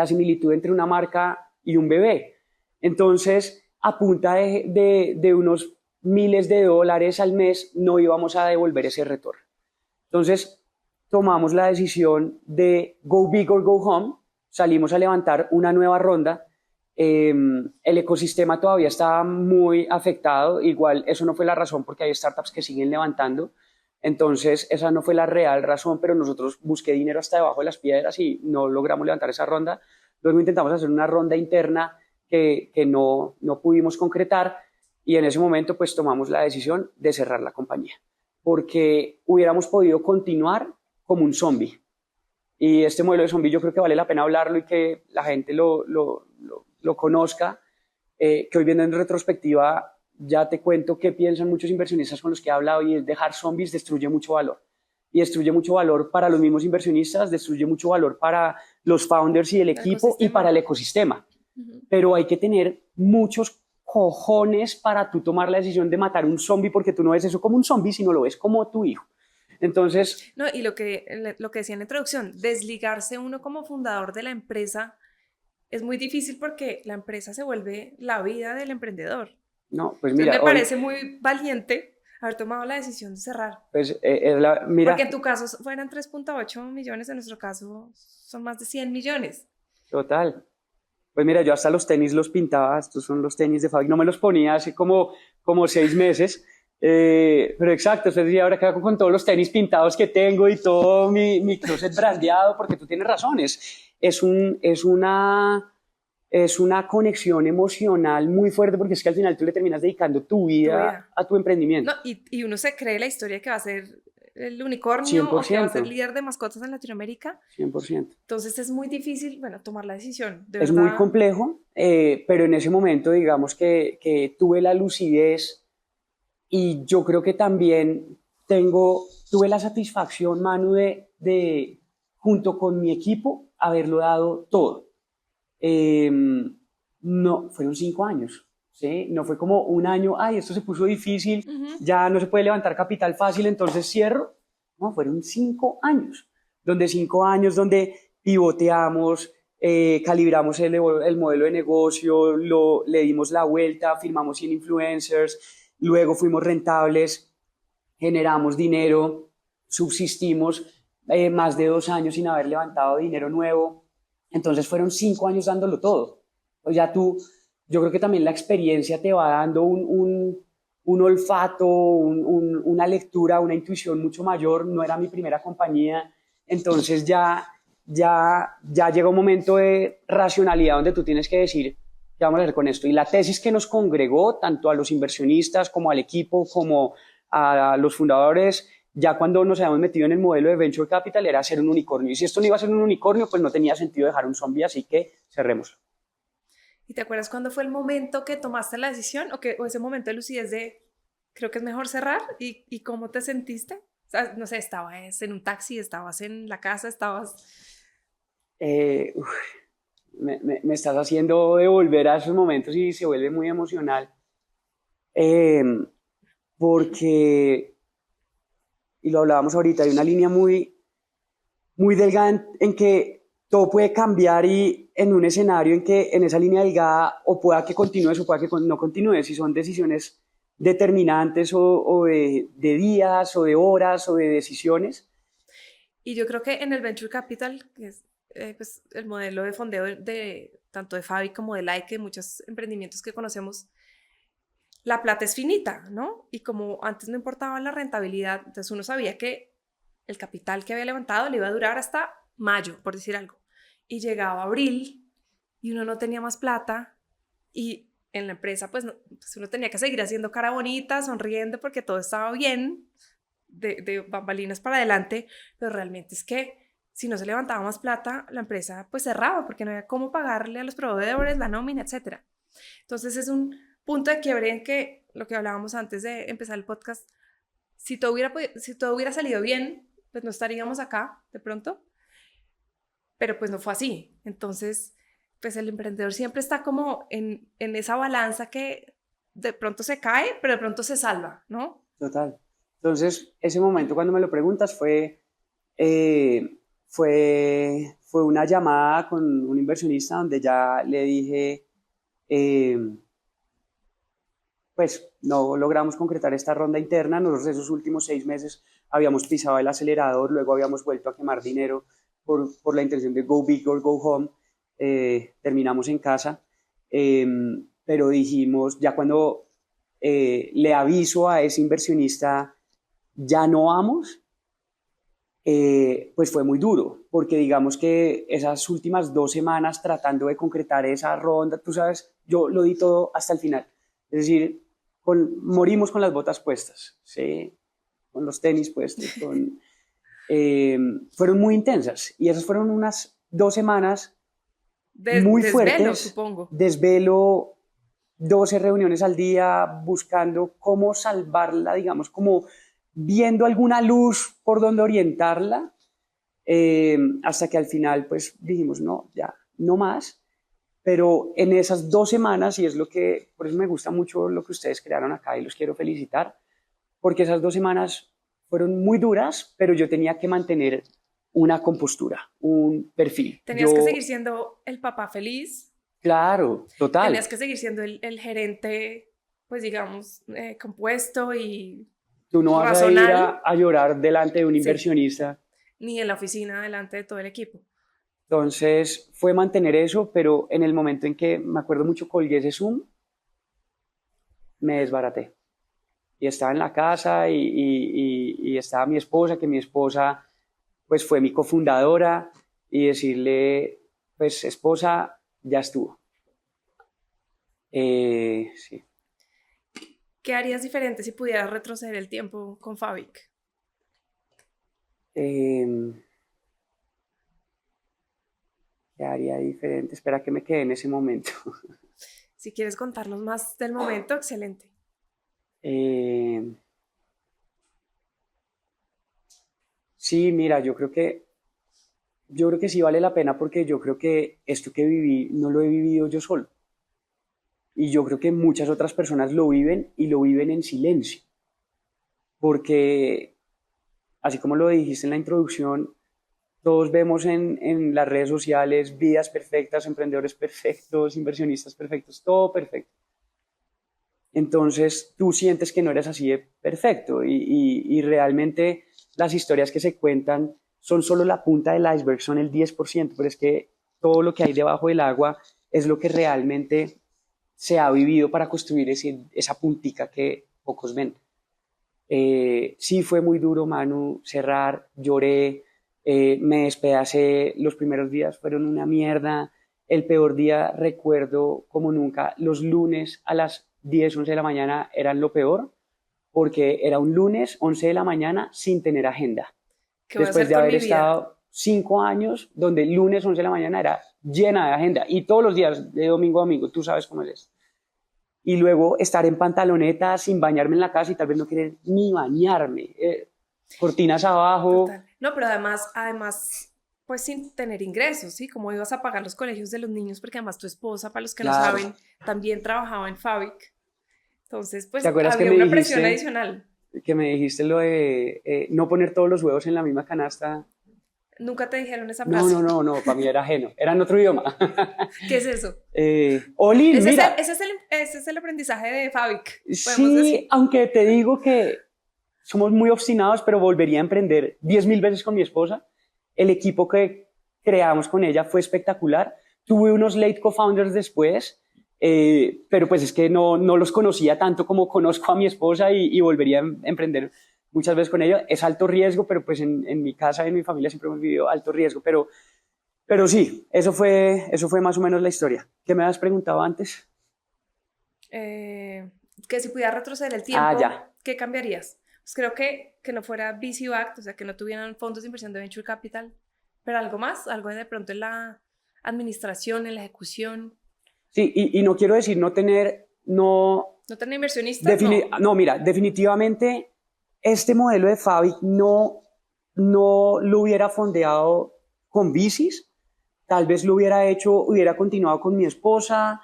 S1: similitud entre una marca y un bebé. Entonces, a punta de unos miles de dólares al mes, no íbamos a devolver ese retorno. Entonces, tomamos la decisión de go big or go home, salimos a levantar una nueva ronda. El ecosistema todavía está muy afectado, igual eso no fue la razón porque hay startups que siguen levantando, entonces esa no fue la real razón, pero nosotros busqué dinero hasta debajo de las piedras y no logramos levantar esa ronda. Luego intentamos hacer una ronda interna que no pudimos concretar, y en ese momento pues tomamos la decisión de cerrar la compañía, porque hubiéramos podido continuar como un zombie. Y este modelo de zombie yo creo que vale la pena hablarlo y que la gente lo conozca, que hoy viendo en retrospectiva ya te cuento qué piensan muchos inversionistas con los que he hablado, y es dejar zombies destruye mucho valor. Y destruye mucho valor para los mismos inversionistas, destruye mucho valor para los founders y el equipo y para el ecosistema. Pero hay que tener muchos cojones para tú tomar la decisión de matar un zombie, porque tú no ves eso como un zombie, sino lo ves como tu hijo. Entonces...
S2: No, y lo que decía en la introducción, desligarse uno como fundador de la empresa es muy difícil porque la empresa se vuelve la vida del emprendedor.
S1: No, pues mira...
S2: Entonces me parece muy valiente haber tomado la decisión de cerrar.
S1: Pues mira...
S2: Porque en tu caso fueran 3.8 millones, en nuestro caso son más de 100 millones.
S1: Total. Pues mira, yo hasta los tenis los pintaba, estos son los tenis de Fabi, no me los ponía hace como 6 meses, pero exacto, usted decía, ahora que hago con todos los tenis pintados que tengo y todo mi closet brandeado, porque tú tienes razones, es una conexión emocional muy fuerte, porque es que al final tú le terminas dedicando tu vida a tu emprendimiento.
S2: No, y uno se cree la historia que va a ser el unicornio
S1: 100%.
S2: O que va a ser líder de mascotas en Latinoamérica.
S1: 100%.
S2: Entonces es muy difícil, tomar la decisión.
S1: Es muy complejo, pero en ese momento digamos que tuve la lucidez, y yo creo que también tuve la satisfacción, Manu, de junto con mi equipo haberlo dado todo. No, fueron 5 años, ¿sí? No fue como un año, ay, esto se puso difícil, ya no se puede levantar capital fácil, entonces cierro. No, fueron 5 años, donde pivoteamos, calibramos el modelo de negocio, le dimos la vuelta, firmamos 100 influencers, luego fuimos rentables, generamos dinero, subsistimos más de 2 años sin haber levantado dinero nuevo. Entonces fueron 5 años dándolo todo. O ya yo creo que también la experiencia te va dando un olfato, una lectura, una intuición mucho mayor. No era mi primera compañía, entonces ya llega un momento de racionalidad donde tú tienes que decir, ¿qué vamos a hacer con esto? Y la tesis que nos congregó, tanto a los inversionistas como al equipo, como a los fundadores, ya cuando nos habíamos metido en el modelo de Venture Capital, era hacer un unicornio. Y si esto no iba a ser un unicornio, pues no tenía sentido dejar un zombie, así que cerremos.
S2: ¿Y te acuerdas cuándo fue el momento que tomaste la decisión o ese momento de lucidez de creo que es mejor cerrar? ¿Y cómo te sentiste? O sea, no sé, ¿estabas en un taxi? ¿Estabas en la casa?
S1: Me estás haciendo devolver a esos momentos y se vuelve muy emocional. Porque, y lo hablábamos ahorita, hay una línea muy, muy delgada en que todo puede cambiar, y en un escenario en que en esa línea delgada o pueda que continúes o pueda que no continúes, si son decisiones determinantes o de días o de horas o de decisiones.
S2: Y yo creo que en el Venture Capital, que es pues, el modelo de fondeo tanto de Fabi como de Like, de muchos emprendimientos que conocemos, la plata es finita, ¿no? Y como antes no importaba la rentabilidad, entonces uno sabía que el capital que había levantado le iba a durar hasta mayo, por decir algo. Y llegaba abril y uno no tenía más plata, y en la empresa pues uno tenía que seguir haciendo cara bonita, sonriendo porque todo estaba bien, de bambalinas para adelante, pero realmente es que si no se levantaba más plata, la empresa pues cerraba porque no había cómo pagarle a los proveedores, la nómina, etc. Entonces es un punto de quiebre en que lo que hablábamos antes de empezar el podcast, si todo hubiera salido bien, pues no estaríamos acá de pronto, pero pues no fue así. Entonces, pues el emprendedor siempre está como en esa balanza que de pronto se cae, pero de pronto se salva, ¿no?
S1: Total. Entonces, ese momento cuando me lo preguntas fue una llamada con un inversionista donde ya le dije, pues no logramos concretar esta ronda interna. Nosotros esos últimos 6 meses habíamos pisado el acelerador, luego habíamos vuelto a quemar dinero por la intención de go big or go home. Terminamos en casa, pero dijimos, ya cuando le aviso a ese inversionista, ya no vamos, pues fue muy duro, porque digamos que esas últimas 2 semanas tratando de concretar esa ronda, tú sabes, yo lo di todo hasta el final. Es decir, morimos con las botas puestas, ¿sí? Con los tenis puestos, fueron muy intensas, y esas fueron unas 2 semanas muy fuertes.
S2: Desvelo, supongo.
S1: Desvelo, 12 reuniones al día, buscando cómo salvarla, digamos, como viendo alguna luz por donde orientarla, hasta que al final pues dijimos, no, ya, no más. Pero en esas 2 semanas, y es por eso me gusta mucho lo que ustedes crearon acá y los quiero felicitar, porque esas 2 semanas fueron muy duras, pero yo tenía que mantener una compostura, un perfil.
S2: Tenías que seguir siendo el papá feliz.
S1: Claro, total.
S2: Tenías que seguir siendo el gerente, pues digamos, compuesto y
S1: Tú no vas
S2: razonal,
S1: a ir a llorar delante de un inversionista.
S2: Ni en la oficina delante de todo el equipo.
S1: Entonces fue mantener eso, pero en el momento en que, me acuerdo mucho, colgué ese Zoom, me desbaraté. Y estaba en la casa y estaba mi esposa, que mi esposa pues fue mi cofundadora, y decirle, pues esposa, ya estuvo. Sí.
S2: ¿Qué harías diferente si pudieras retroceder el tiempo con Fabric?
S1: ¿Qué haría diferente? Espera que me quede en ese momento.
S2: Si quieres contarnos más del momento, excelente.
S1: Sí, mira, yo creo que sí vale la pena, porque yo creo que esto que viví no lo he vivido yo solo. Y yo creo que muchas otras personas lo viven, y lo viven en silencio. Porque, así como lo dijiste en la introducción, todos vemos en las redes sociales vidas perfectas, emprendedores perfectos, inversionistas perfectos, todo perfecto. Entonces tú sientes que no eres así de perfecto, y realmente las historias que se cuentan son solo la punta del iceberg, son el 10%, pero es que todo lo que hay debajo del agua es lo que realmente se ha vivido para construir esa puntica que pocos ven. Sí fue muy duro, Manu, cerrar, lloré, me despedacé, los primeros días fueron una mierda. El peor día, recuerdo como nunca, los lunes a las 10, 11 de la mañana eran lo peor, porque era un lunes 11 de la mañana sin tener agenda. Después de haber estado 5 años donde el lunes 11 de la mañana era llena de agenda, y todos los días de domingo a domingo, tú sabes cómo es. Y luego estar en pantaloneta sin bañarme en la casa, y tal vez no querer ni bañarme, cortinas abajo.
S2: Total. No, pero además, pues sin tener ingresos, ¿sí? ¿Cómo ibas a pagar los colegios de los niños? Porque además tu esposa, para los que
S1: Claro.
S2: no saben, también trabajaba en Fabric. Entonces, pues
S1: ¿Te acuerdas
S2: había
S1: que me
S2: una presión
S1: dijiste
S2: adicional.
S1: Que me dijiste lo de no poner todos los huevos en la misma canasta?
S2: ¿Nunca te dijeron esa frase?
S1: No, para mí era ajeno, era en otro idioma.
S2: ¿Qué es eso?
S1: Olin, mira.
S2: Ese es el aprendizaje de Fabric.
S1: Sí, aunque te digo que somos muy obstinados, pero volvería a emprender 10.000 veces con mi esposa. El equipo que creamos con ella fue espectacular. Tuve unos late co-founders después, pero pues es que no los conocía tanto como conozco a mi esposa, y volvería a emprender muchas veces con ella. Es alto riesgo, pero pues en mi casa, en mi familia siempre hemos vivido alto riesgo, pero sí, eso fue más o menos la historia. ¿Qué me habías preguntado antes?
S2: Que si pudieras retroceder el tiempo, ¿qué cambiarías? Pues creo que no fuera VC-backed, o sea, que no tuvieran fondos de inversión de Venture Capital, pero algo más, algo de pronto en la administración, en la ejecución.
S1: Sí, y no quiero decir no
S2: ¿No tener inversionistas?
S1: No, mira, definitivamente este modelo de Fabric no lo hubiera fondeado con VCs, tal vez lo hubiera continuado con mi esposa,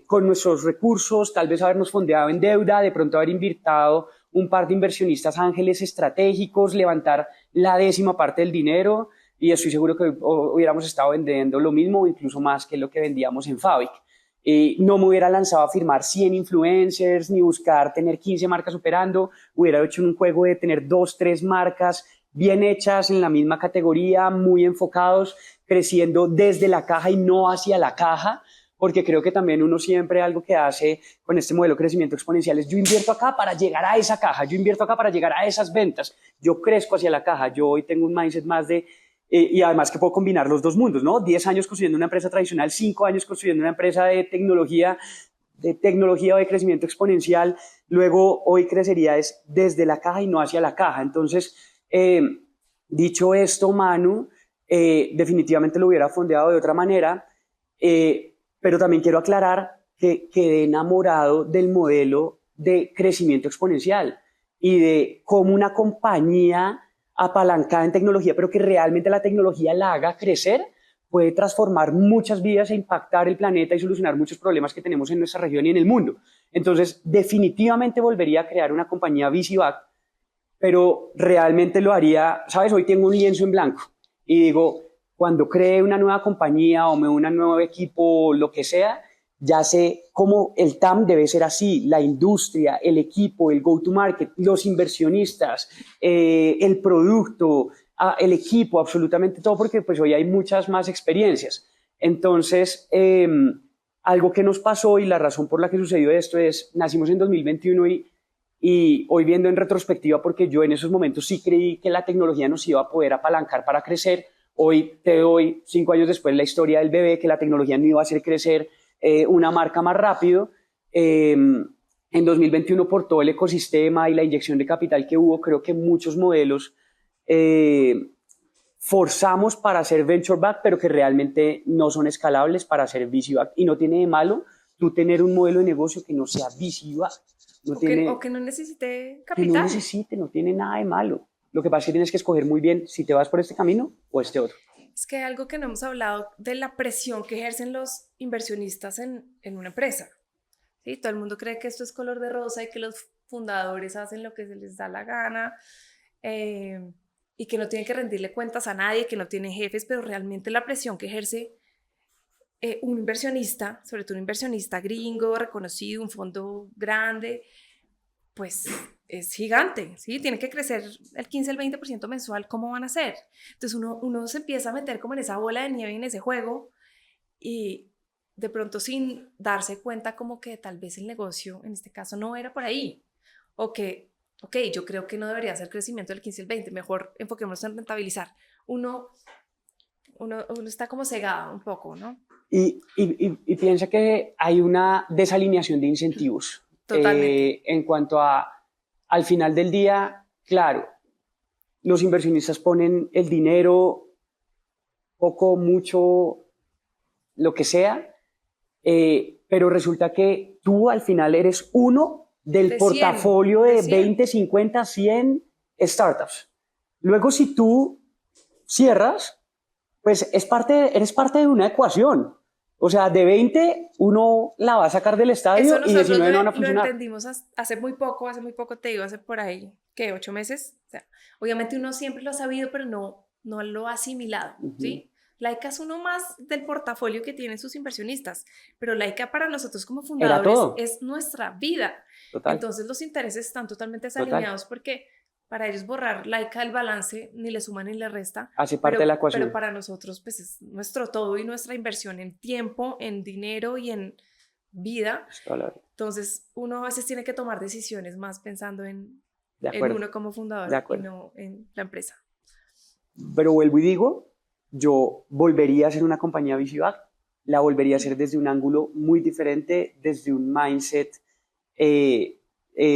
S1: con nuestros recursos, tal vez habernos fondeado en deuda, de pronto haber invertido un par de inversionistas ángeles estratégicos, levantar la 10ª parte del dinero, y estoy seguro que hubiéramos estado vendiendo lo mismo o incluso más que lo que vendíamos en Fabric. No me hubiera lanzado a firmar 100 influencers ni buscar tener 15 marcas operando, hubiera hecho un juego de tener 2, 3 marcas bien hechas en la misma categoría, muy enfocados, creciendo desde la caja y no hacia la caja, porque creo que también uno siempre algo que hace con este modelo de crecimiento exponencial es yo invierto acá para llegar a esa caja, yo invierto acá para llegar a esas ventas, yo crezco hacia la caja, yo hoy tengo un mindset más de y además que puedo combinar los dos mundos, ¿no? 10 años construyendo una empresa tradicional, 5 años construyendo una empresa de tecnología o de crecimiento exponencial. Luego, hoy crecería es desde la caja y no hacia la caja. Entonces, dicho esto, Manu, definitivamente lo hubiera fondeado de otra manera, pero también quiero aclarar que quedé enamorado del modelo de crecimiento exponencial y de cómo una compañía apalancada en tecnología, pero que realmente la tecnología la haga crecer, puede transformar muchas vidas e impactar el planeta y solucionar muchos problemas que tenemos en nuestra región y en el mundo. Entonces, definitivamente volvería a crear una compañía VC-backed, pero realmente lo haría, ¿sabes? Hoy tengo un lienzo en blanco y digo, cuando cree una nueva compañía o me una un nuevo equipo, lo que sea, ya sé cómo el TAM debe ser así, la industria, el equipo, el go-to-market, los inversionistas, el producto, el equipo, absolutamente todo, porque pues hoy hay muchas más experiencias. Entonces, algo que nos pasó y la razón por la que sucedió esto es, nacimos en 2021 y hoy viendo en retrospectiva, porque yo en esos momentos sí creí que la tecnología nos iba a poder apalancar para crecer, hoy te doy 5 años después la historia del bebé, que la tecnología no iba a hacer crecer una marca más rápido. En 2021, por todo el ecosistema y la inyección de capital que hubo, creo que muchos modelos forzamos para hacer venture back, pero que realmente no son escalables para hacer VC back. Y no tiene de malo tú tener un modelo de negocio que no sea VC back.
S2: O que no necesite capital.
S1: Que no necesite, no tiene nada de malo. Lo que pasa es que tienes que escoger muy bien si te vas por este camino o este otro.
S2: Es que algo que no hemos hablado de la presión que ejercen los inversionistas en una empresa. ¿Sí? Todo el mundo cree que esto es color de rosa y que los fundadores hacen lo que se les da la gana y que no tienen que rendirle cuentas a nadie, que no tienen jefes, pero realmente la presión que ejerce un inversionista, sobre todo un inversionista gringo, reconocido, un fondo grande, pues es gigante, ¿sí? Tiene que crecer el 15, el 20% mensual, ¿cómo van a hacer? Entonces uno se empieza a meter como en esa bola de nieve, en ese juego, y de pronto sin darse cuenta como que tal vez el negocio, en este caso, no era por ahí, o que, ok, yo creo que no debería ser crecimiento del 15 al 20, mejor enfoquémonos en rentabilizar. Uno está como cegado un poco, ¿no?
S1: Y piensa que hay una desalineación de incentivos.
S2: Totalmente.
S1: En cuanto al final del día, claro, los inversionistas ponen el dinero, poco, mucho, lo que sea, pero resulta que tú al final eres uno del portafolio de 20, 50, 100 startups. Luego, si tú cierras, pues eres parte de una ecuación. O sea, de 20, uno la va a sacar del estadio y 19 no van a funcionar.
S2: Lo entendimos hace muy poco te digo, hace por ahí, ¿qué? 8 meses. O sea, obviamente uno siempre lo ha sabido, pero no lo ha asimilado, ¿sí? Laika es uno más del portafolio que tienen sus inversionistas, pero Laika para nosotros como fundadores es nuestra vida.
S1: Total.
S2: Entonces los intereses están totalmente desalineados porque para ellos borrar Laika el balance ni le suma ni le resta.
S1: Hace parte de la ecuación.
S2: Pero para nosotros pues es nuestro todo y nuestra inversión en tiempo, en dinero y en vida. Entonces uno a veces tiene que tomar decisiones más pensando en uno como fundador y no en la empresa.
S1: Pero vuelvo y digo, yo volvería a ser una compañía VC-backed, la volvería a hacer desde un ángulo muy diferente, desde un mindset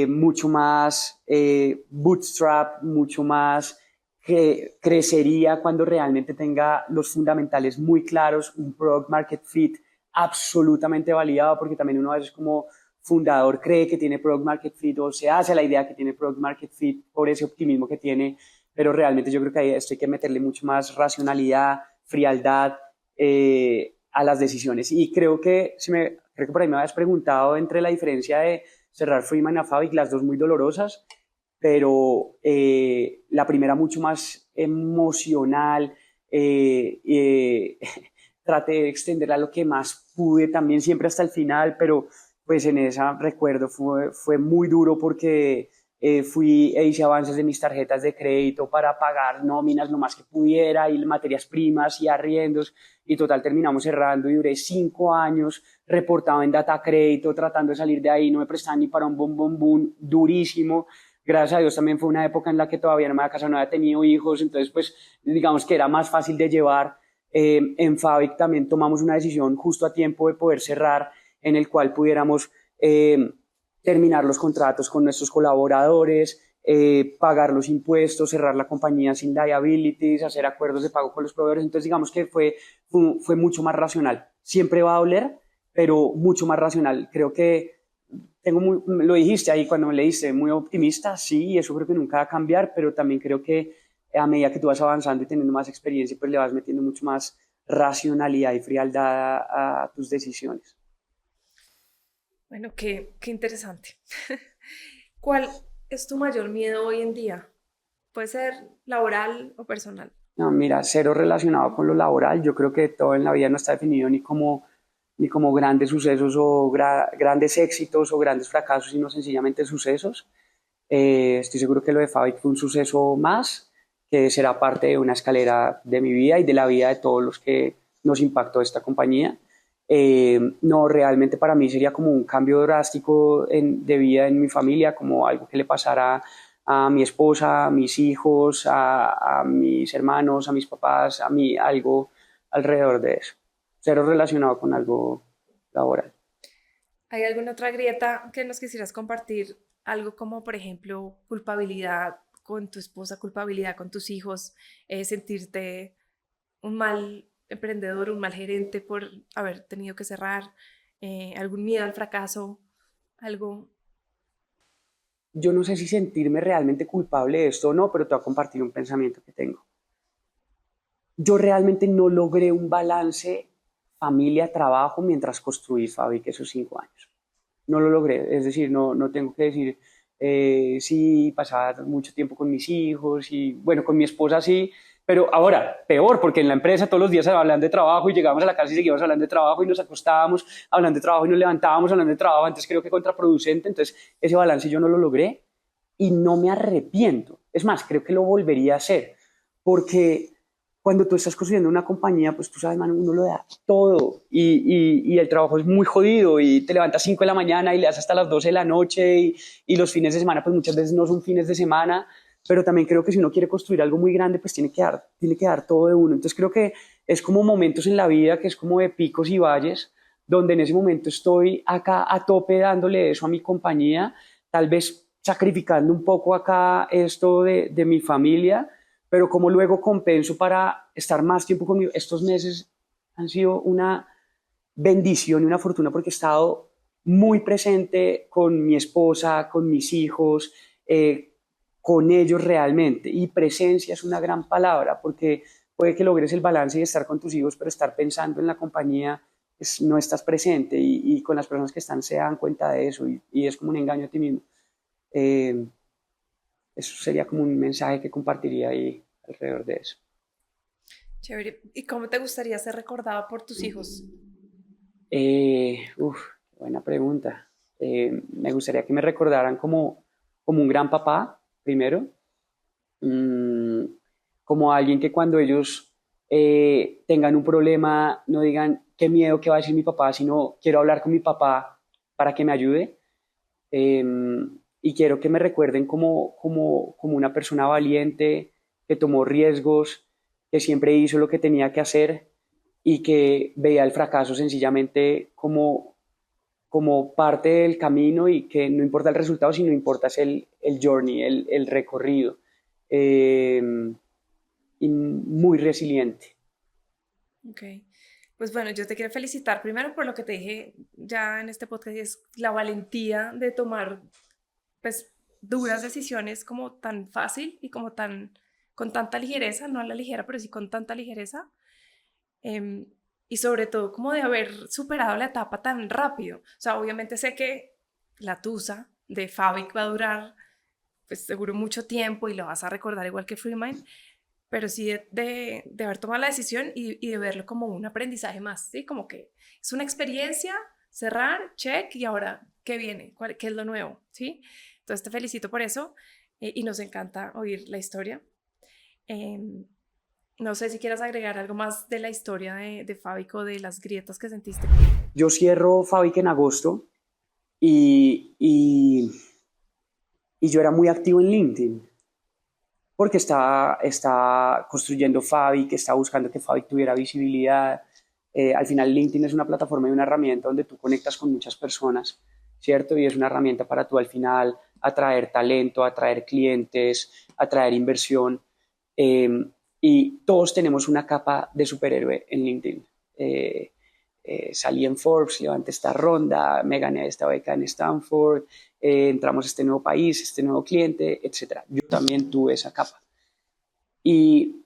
S1: mucho más bootstrap, mucho más que crecería cuando realmente tenga los fundamentales muy claros, un product market fit absolutamente validado, porque también uno a veces como fundador cree que tiene Product Market Fit o se hace la idea que tiene Product Market Fit por ese optimismo que tiene, pero realmente yo creo que ahí esto hay que meterle mucho más racionalidad, frialdad a las decisiones. Y creo que por ahí me habías preguntado entre la diferencia de cerrar Freeman y Fabric, las dos muy dolorosas, pero la primera mucho más emocional, traté de extenderla lo que más pude, también siempre hasta el final, pero pues en esa recuerdo fue muy duro porque fui e hice avances de mis tarjetas de crédito para pagar nóminas lo más que pudiera y materias primas y arriendos, y total terminamos cerrando y duré 5 años reportado en data crédito tratando de salir de ahí, no me prestaban ni para un boom, durísimo. Gracias a Dios también fue una época en la que todavía no me había casado, no había tenido hijos, entonces pues digamos que era más fácil de llevar. En Fabric también tomamos una decisión justo a tiempo de poder cerrar, en el cual pudiéramos terminar los contratos con nuestros colaboradores, pagar los impuestos, cerrar la compañía sin liabilities, hacer acuerdos de pago con los proveedores. Entonces digamos que fue mucho más racional. Siempre va a doler, pero mucho más racional. Creo que lo dijiste ahí cuando me leíste, muy optimista, sí, y eso creo que nunca va a cambiar, pero también creo que a medida que tú vas avanzando y teniendo más experiencia, pues le vas metiendo mucho más racionalidad y frialdad a tus decisiones.
S2: Bueno, qué interesante. ¿Cuál es tu mayor miedo hoy en día? Puede ser laboral o personal.
S1: No, mira, cero relacionado con lo laboral. Yo creo que todo en la vida no está definido ni como grandes sucesos o grandes éxitos o grandes fracasos, sino sencillamente sucesos. Estoy seguro que lo de Fabric fue un suceso más, que será parte de una escalera de mi vida y de la vida de todos los que nos impactó esta compañía. No, realmente para mí sería como un cambio drástico de vida en mi familia, como algo que le pasara a mi esposa, a mis hijos, a mis hermanos, a mis papás, a mí, algo alrededor de eso. Cero relacionado con algo laboral.
S2: ¿Hay alguna otra grieta que nos quisieras compartir? Algo como, por ejemplo, culpabilidad con tu esposa, culpabilidad con tus hijos, sentirte un mal emprendedor, un mal gerente por haber tenido que cerrar, algún miedo al fracaso, algo.
S1: Yo no sé si sentirme realmente culpable de esto o no, pero te voy a compartir un pensamiento que tengo. Yo realmente no logré un balance familia-trabajo mientras construí Fabric esos 5 años. No lo logré, es decir, no tengo que decir, sí, pasaba mucho tiempo con mis hijos y bueno, con mi esposa sí, pero ahora, peor, porque en la empresa todos los días hablan de trabajo y llegábamos a la casa y seguíamos hablando de trabajo y nos acostábamos hablando de trabajo y nos levantábamos hablando de trabajo, antes creo que contraproducente, entonces ese balance yo no lo logré y no me arrepiento. Es más, creo que lo volvería a hacer, porque cuando tú estás construyendo una compañía, pues tú sabes, mano, uno lo da todo y el trabajo es muy jodido y te levantas 5 de la mañana y le das hasta las 12 de la noche y los fines de semana, pues muchas veces no son fines de semana, pero también creo que si uno quiere construir algo muy grande, pues tiene que dar todo de uno. Entonces creo que es como momentos en la vida que es como de picos y valles, donde en ese momento estoy acá a tope dándole eso a mi compañía, tal vez sacrificando un poco acá esto de mi familia, pero como luego compenso para estar más tiempo conmigo. Estos meses han sido una bendición y una fortuna porque he estado muy presente con mi esposa, con mis hijos, con ellos realmente. Y presencia es una gran palabra porque puede que logres el balance de estar con tus hijos, pero estar pensando en la compañía, no estás presente y con las personas que están se dan cuenta de eso y es como un engaño a ti mismo. Eso sería como un mensaje que compartiría ahí alrededor de eso.
S2: Chévere. ¿Y cómo te gustaría ser recordado por tus hijos?
S1: Buena pregunta. Me gustaría que me recordaran como un gran papá, primero. Como alguien que cuando ellos tengan un problema no digan qué miedo, qué va a decir mi papá, sino quiero hablar con mi papá para que me ayude. Y quiero que me recuerden como una persona valiente, que tomó riesgos, que siempre hizo lo que tenía que hacer y que veía el fracaso sencillamente como parte del camino y que no importa el resultado, sino importa el journey, el recorrido. Y muy resiliente.
S2: Ok. Pues bueno, yo te quiero felicitar primero por lo que te dije ya en este podcast, y es la valentía de tomar pues duras decisiones como tan fácil y como tan con tanta ligereza, no a la ligera, pero sí con tanta ligereza. Em, y sobre todo como de haber superado la etapa tan rápido. O sea, obviamente sé que la tusa de Fabic va a durar pues seguro mucho tiempo y lo vas a recordar igual que Freemind, pero sí de haber tomado la decisión y de verlo como un aprendizaje más, ¿sí? Como que es una experiencia, cerrar, check, y ahora, ¿qué viene? ¿Qué es lo nuevo? ¿Sí? Entonces te felicito por eso y nos encanta oír la historia. Eh, no sé si quieras agregar algo más de la historia de Fábico, de las grietas que sentiste.
S1: Yo cierro Fabic en agosto y, y, y yo era muy activo en LinkedIn porque estaba construyendo Fabic, estaba buscando que Fabic tuviera visibilidad. Al final LinkedIn es una plataforma y una herramienta donde tú conectas con muchas personas, ¿cierto? Y es una herramienta para tú al final atraer talento, atraer clientes, atraer inversión. Eh, y todos tenemos una capa de superhéroe en LinkedIn. Salí en Forbes, levanté esta ronda, me gané esta beca en Stanford, entramos a este nuevo país, este nuevo cliente, etc. Yo también tuve esa capa. Y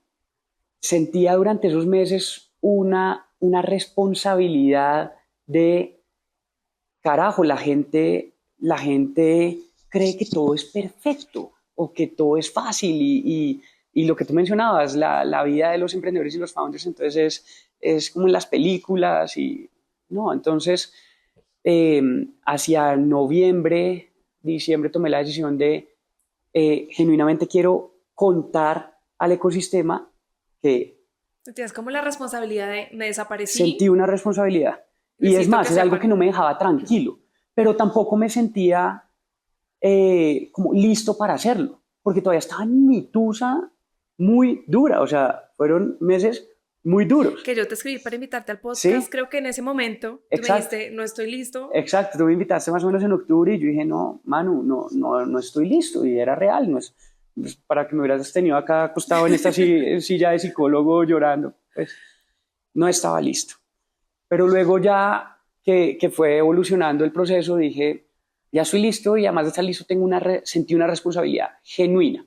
S1: sentía durante esos meses una responsabilidad de, carajo, la gente cree que todo es perfecto o que todo es fácil y lo que tú mencionabas, la vida de los emprendedores y los founders, entonces es como en las películas y no, entonces hacia noviembre, diciembre tomé la decisión de genuinamente quiero contar al ecosistema que
S2: Tienes como la responsabilidad de me desaparecí,
S1: sentí una responsabilidad. Y es
S2: necesito
S1: más,
S2: que
S1: es algo que no
S2: sepan.
S1: me dejaba tranquilo, pero tampoco me sentía como listo para hacerlo, porque todavía estaba en mi tusa muy dura, o sea, fueron meses muy duros.
S2: Que yo te escribí para invitarte al podcast,
S1: Sí,
S2: creo que en ese momento tú me
S1: exacto,
S2: dijiste, no estoy listo.
S1: exacto. Tú me invitaste más o menos en octubre y yo dije, no, Manu, no estoy listo. Y era real, no es para que me hubieras tenido acá acostado en esta silla de psicólogo llorando, pues no estaba listo. Pero luego ya que fue evolucionando el proceso, dije, ya estoy listo y además de estar listo sentí una responsabilidad genuina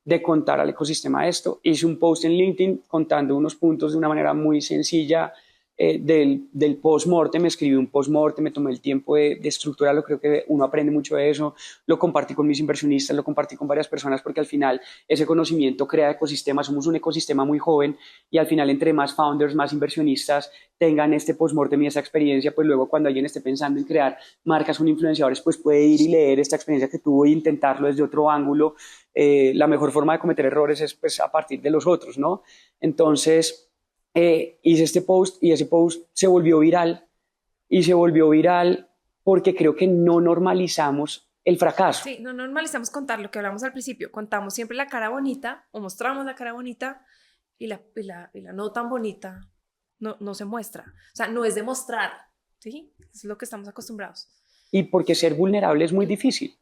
S1: de contar al ecosistema esto. Hice un post en LinkedIn contando unos puntos de una manera muy sencilla del post-mortem, escribí un post-mortem, me tomé el tiempo de estructurarlo, creo que uno aprende mucho de eso, lo compartí con mis inversionistas, lo compartí con varias personas porque al final ese conocimiento crea ecosistemas, somos un ecosistema muy joven y al final entre más founders, más inversionistas tengan este post-mortem y esa experiencia, pues luego cuando alguien esté pensando en crear marcas o influenciadores, pues puede ir y leer esta experiencia que tuvo e intentarlo desde otro ángulo. La mejor forma de cometer errores es pues a partir de los otros, ¿no? Entonces hice este post y ese post se volvió viral y se volvió viral porque creo que no normalizamos el fracaso.
S2: Sí, no normalizamos contar lo que hablamos al principio, contamos siempre la cara bonita o mostramos la cara bonita y la no tan bonita no se muestra. O sea, no es demostrar, ¿sí? Es lo que estamos acostumbrados.
S1: Y porque ser vulnerable es muy difícil.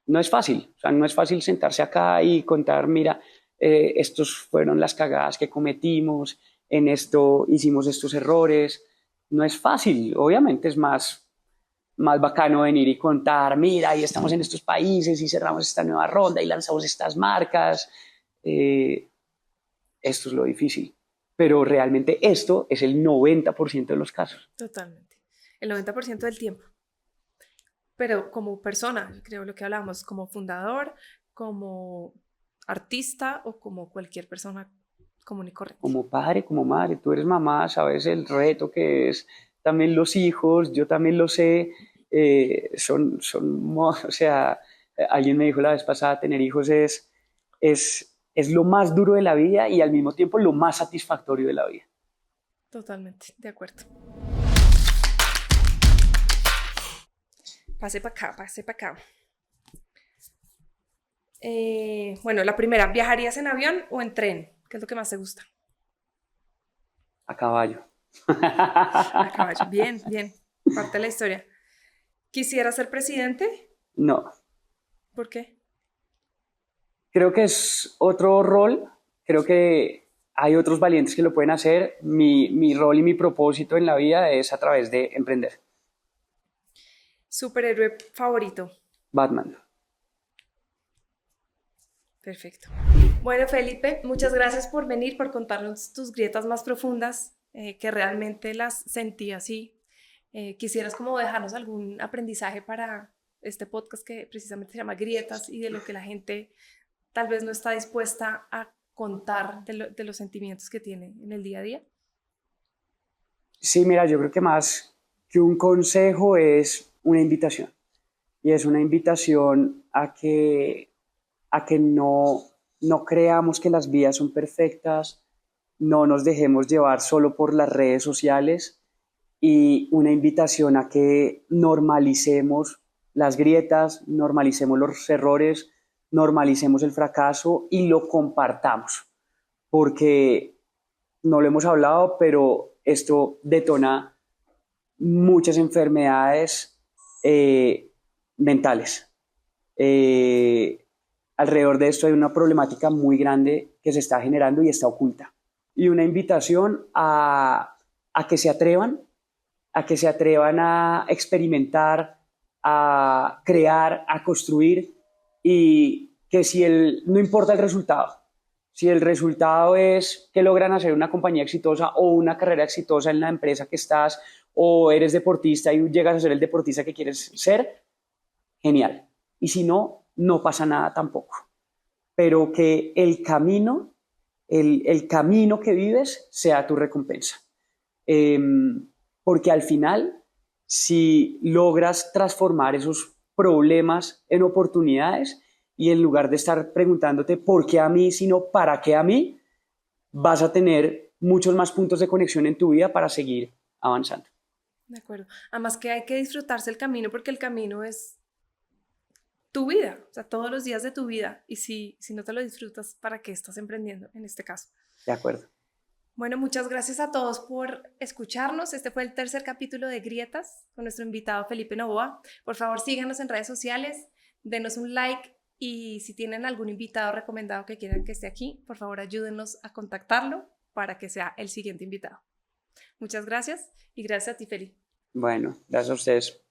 S1: No es fácil, o sea, no es fácil sentarse acá y contar, mira, estos fueron las cagadas que cometimos, en esto hicimos estos errores. No es fácil, obviamente es más bacano venir y contar, mira, y estamos en estos países y cerramos esta nueva ronda y lanzamos estas marcas. Esto es lo difícil, pero realmente esto es el 90% de los casos.
S2: Totalmente. El 90% del tiempo. Pero como persona, creo lo que hablamos, como fundador, como artista o como cualquier persona común y corriente.
S1: Como padre, como madre, tú eres mamá, sabes el reto que es también los hijos, yo también lo sé, o sea, alguien me dijo la vez pasada, tener hijos es lo más duro de la vida y al mismo tiempo lo más satisfactorio de la vida.
S2: Totalmente, de acuerdo. Pase para acá, pase para acá. Bueno, la primera, ¿viajarías en avión o en tren? ¿Qué es lo que más te gusta?
S1: A caballo.
S2: A caballo. Bien, bien. Parte de la historia. ¿Quisieras ser presidente?
S1: No,
S2: ¿Por qué?
S1: creo que es otro rol, creo que hay otros valientes que lo pueden hacer. Mi rol y mi propósito en la vida es a través de emprender.
S2: ¿Superhéroe favorito?
S1: Batman.
S2: Perfecto. Bueno, Felipe, muchas gracias por venir, por contarnos tus grietas más profundas, que realmente las sentí así. ¿Quisieras como dejarnos algún aprendizaje para este podcast que precisamente se llama Grietas y de lo que la gente tal vez no está dispuesta a contar de los sentimientos que tiene en el día a día?
S1: Sí, mira, yo creo que más que un consejo es una invitación. Y es una invitación a que no creamos que las vidas son perfectas, no nos dejemos llevar solo por las redes sociales, y una invitación a que normalicemos las grietas, normalicemos los errores, normalicemos el fracaso y lo compartamos, porque no lo hemos hablado, pero esto detona muchas enfermedades mentales. Alrededor de esto hay una problemática muy grande que se está generando y está oculta. Y una invitación a que se atrevan, a experimentar, a crear, a construir, y que no importa el resultado, si el resultado es que logran hacer una compañía exitosa o una carrera exitosa en la empresa que estás, o eres deportista y llegas a ser el deportista que quieres ser, genial. Y si no, no pasa nada tampoco. Pero que el camino que vives sea tu recompensa. Porque al final, si logras transformar esos problemas en oportunidades, y en lugar de estar preguntándote por qué a mí, sino para qué a mí, vas a tener muchos más puntos de conexión en tu vida para seguir avanzando.
S2: De acuerdo. Además que hay que disfrutarse el camino, porque el camino es tu vida, o sea, todos los días de tu vida. Y si no te lo disfrutas, ¿para qué estás emprendiendo en este caso?
S1: De acuerdo.
S2: Bueno, muchas gracias a todos por escucharnos. Este fue el tercer capítulo de Grietas con nuestro invitado Felipe Novoa. Por favor, síganos en redes sociales, denos un like, y si tienen algún invitado recomendado que quieran que esté aquí, por favor ayúdenos a contactarlo para que sea el siguiente invitado. Muchas gracias y gracias a ti, Felipe.
S1: Bueno, gracias a ustedes.